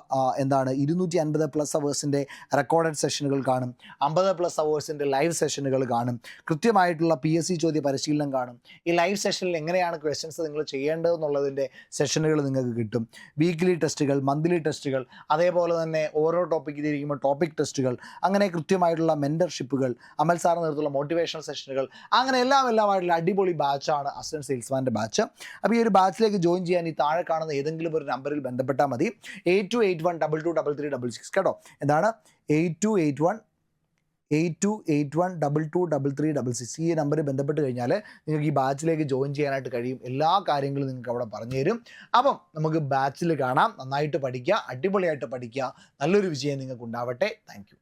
Speaker 1: എന്താണ് 250+ അവേഴ്സിൻ്റെ റെക്കോർഡഡ് സെഷനുകൾ കാണും, 50+ അവേഴ്സിൻ്റെ ലൈവ് സെഷനുകൾ കാണും, കൃത്യമായിട്ടുള്ള PSC ചോദ്യ പരിശീലനം കാണും. ഈ ലൈവ് സെഷനിൽ എങ്ങനെയാണ് ക്വസ്റ്റ്യൻസ് നിങ്ങൾ ചെയ്യേണ്ടതെന്നുള്ളതിൻ്റെ സെഷനുകൾ നിങ്ങൾക്ക് കിട്ടും. വീക്ക്ലി ടെസ്റ്റുകൾ, മന്ത്ലി ടെസ്റ്റുകൾ, അതേപോലെ തന്നെ ഓരോ ടോപ്പിക്ക് തിരിക്കുമ്പോൾ ടോപ്പിക് ടെസ്റ്റുകൾ, അങ്ങനെ കൃത്യമായിട്ടുള്ള മെൻറ്റർഷിപ്പുകൾ, അമൽ സാറിന് നേതൃത്വത്തിലുള്ള മോട്ടിവേഷണൽ സെഷനുകൾ, അങ്ങനെ എല്ലാമായിട്ടുള്ള അടിപൊളി ബാച്ചാണ് അസിസ്റ്റൻറ്റ് സെയിൽസ്മാൻ്റെ ബാച്ച്. അപ്പോൾ ഈ ഒരു ബാച്ചിലേക്ക് ജോയിൻ ചെയ്യാൻ ഈ താഴെ കാണുന്ന ഏതെങ്കിലും ഒരു നമ്പറിൽ ബന്ധപ്പെട്ടാൽ മതി. 8281223366 കേട്ടോ. എന്താണ് 8281223366. ഈ നമ്പറിൽ ബന്ധപ്പെട്ട് കഴിഞ്ഞാൽ നിങ്ങൾക്ക് ഈ ബാച്ചിലേക്ക് ജോയിൻ ചെയ്യാനായിട്ട് കഴിയും. എല്ലാ കാര്യങ്ങളും നിങ്ങൾക്ക് അവിടെ പറഞ്ഞു തരും. അപ്പം നമുക്ക് ബാച്ചിൽ കാണാം. നന്നായിട്ട് പഠിക്കുക, അടിപൊളിയായിട്ട് പഠിക്കുക. നല്ലൊരു വിജയം നിങ്ങൾക്ക് ഉണ്ടാവട്ടെ. Thank you.